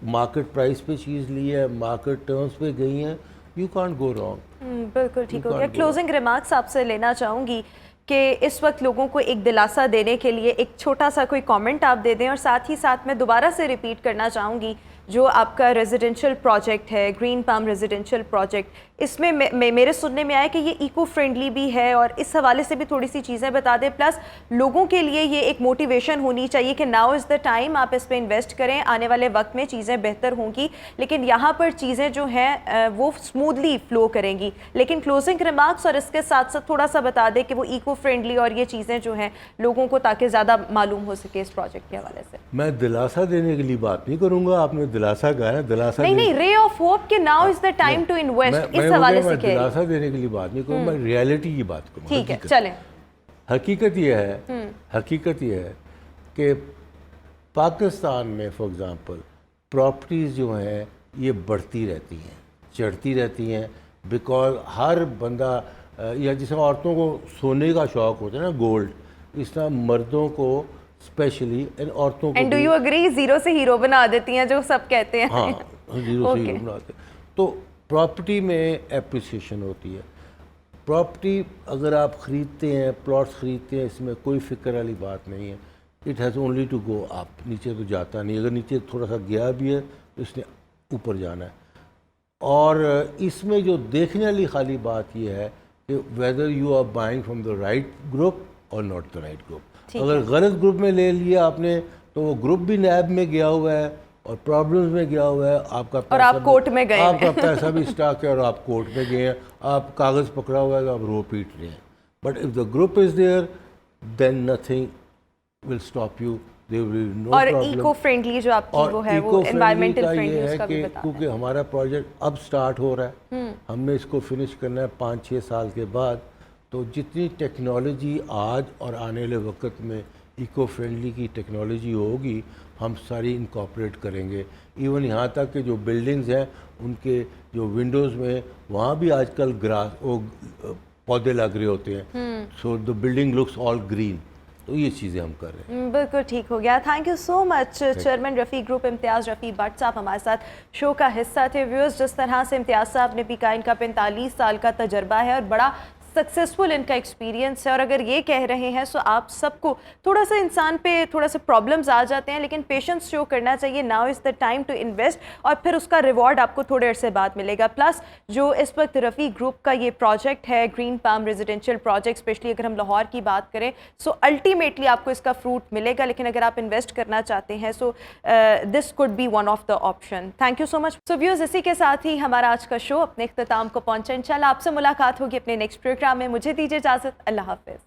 मार्केट प्राइस पे चीज़ ली है, मार्केट टर्म्स पे गई हैं, यू कांट गो रॉन्ग। बिल्कुल ठीक हो गया। क्लोजिंग रिमार्क्स आपसे लेना चाहूँगी कि इस वक्त लोगों को एक दिलासा देने के लिए एक छोटा सा कोई कमेंट आप दे दें, और साथ ही साथ मैं दोबारा से रिपीट करना चाहूँगी जो आपका रेजिडेंशियल प्रोजेक्ट है, ग्रीन पाम रेजिडेंशियल प्रोजेक्ट, इसमें मेरे सुनने में आया कि ये इको फ्रेंडली भी है, और इस हवाले से भी थोड़ी सी चीज़ें बता दें। प्लस लोगों के लिए ये एक मोटिवेशन होनी चाहिए कि नाउ इज़ द टाइम, आप इस पर इन्वेस्ट करें, आने वाले वक्त में चीज़ें बेहतर होंगी, लेकिन यहाँ पर चीज़ें जो हैं वो स्मूथली फ्लो करेंगी। लेकिन क्लोजिंग रिमार्क्स और इसके साथ साथ थोड़ा सा बता दें कि वो इको फ्रेंडली और ये चीज़ें जो हैं लोगों को ताकि ज़्यादा मालूम हो सके इस प्रोजेक्ट के हवाले से। मैं दिलासा देने के लिए बात नहीं करूँगा, आपने दिलासा कहा है, दिलासा नहीं, रे ऑफ होप कि now is the time to invest, इस हवाले से कह दिलासा देने के लिए बात नहीं करूँ, मैं रियलिटी की बात करूँ। ठीक है, चलें। हकीकत यह है कि पाकिस्तान में फॉर एग्जांपल प्रॉपर्टीज़ जो हैं ये बढ़ती रहती हैं, चढ़ती रहती हैं, बिकॉज हर बंदा या जैसे औरतों को सोने का शौक़ होता है ना, गोल्ड, इस तरह मर्दों को स्पेशली एंड औरतों को and do you agree, zero से हीरो बना देती हैं जो सब कहते हैं? हाँ, जीरो से हीरो बनाते हैं। तो प्रॉपर्टी में एप्रिसिएशन होती है। प्रॉपर्टी अगर आप ख़रीदते हैं, प्लॉट्स ख़रीदते हैं, इसमें कोई फ़िक्र वाली बात नहीं है। It has only to go up, नीचे तो जाता नहीं, अगर नीचे थोड़ा सा गया भी है तो इसने ऊपर जाना है। और इसमें जो देखने वाली खाली बात यह है कि whether you are buying from the right group और नॉट द राइट ग्रुप। अगर गलत ग्रुप में ले लिया आपने तो वो ग्रुप भी नैब में गया हुआ है और प्रॉब्लम्स में गया हुआ है, आपका पैसा और आप कोर्ट में गए, आपका पैसा भी स्टॉक है और आप कोर्ट में गए हैं, आप कागज़ पकड़ा हुआ है, आप रो पीट रहे हैं। But if the group is there then nothing will stop you, there will be no problem. और इको फ्रेंडली जो आपकी वो है, वो एनवायरमेंटल फ्रेंडली, उसका भी बताना है। क्योंकि हमारा प्रोजेक्ट अब स्टार्ट हो रहा है, हमने इसको फिनिश करना है 5-6 साल के बाद। तो जितनी टेक्नोलॉजी आज और आने वाले वक्त में इको फ्रेंडली की टेक्नोलॉजी होगी, हम सारी इनकॉर्पोरेट करेंगे। इवन यहाँ तक कि जो बिल्डिंग्स हैं उनके जो विंडोज़ में वहाँ भी आजकल ग्रास वो पौधे लग रहे होते हैं, so the building looks all green. तो ये चीज़ें हम कर रहे हैं। बिल्कुल ठीक हो गया। Thank you so much chairman Rafi group Imtiaz Rafi Bhatt साहब हमारे साथ शो का हिस्सा थे। व्यूअर्स, जिस तरह से इम्तियाज़ साहब ने भी कहा, इनका 45 साल का तजर्बा है और बड़ा सक्सेसफुल इनका एक्सपीरियंस है। और अगर ये कह रहे हैं तो आप सबको थोड़ा सा इंसान पे थोड़ा सा प्रॉब्लम्स आ जाते हैं, लेकिन पेशेंस शो करना चाहिए। Now is the time to invest और फिर उसका रिवॉर्ड आपको थोड़े अरसे बाद मिलेगा। प्लस जो इस वक्त रफ़ी ग्रुप का ये प्रोजेक्ट है, green palm residential project, specially अगर हम लाहौर की बात करें, सो अल्टीमेटली आपको इसका फ्रूट मिलेगा। लेकिन अगर आप इन्वेस्ट करना चाहते हैं so this could be one of the option. Thank you so much. So viewers, इसी के साथ ही हमारा आज का शो अपने इख्तिताम को पहुंचा। इंशाल्लाह आपसे मुलाकात होगी अपने नेक्स्ट प्रोग्राम में। मुझे दीजिए इजाज़त। अल्लाह हाफ़िज़।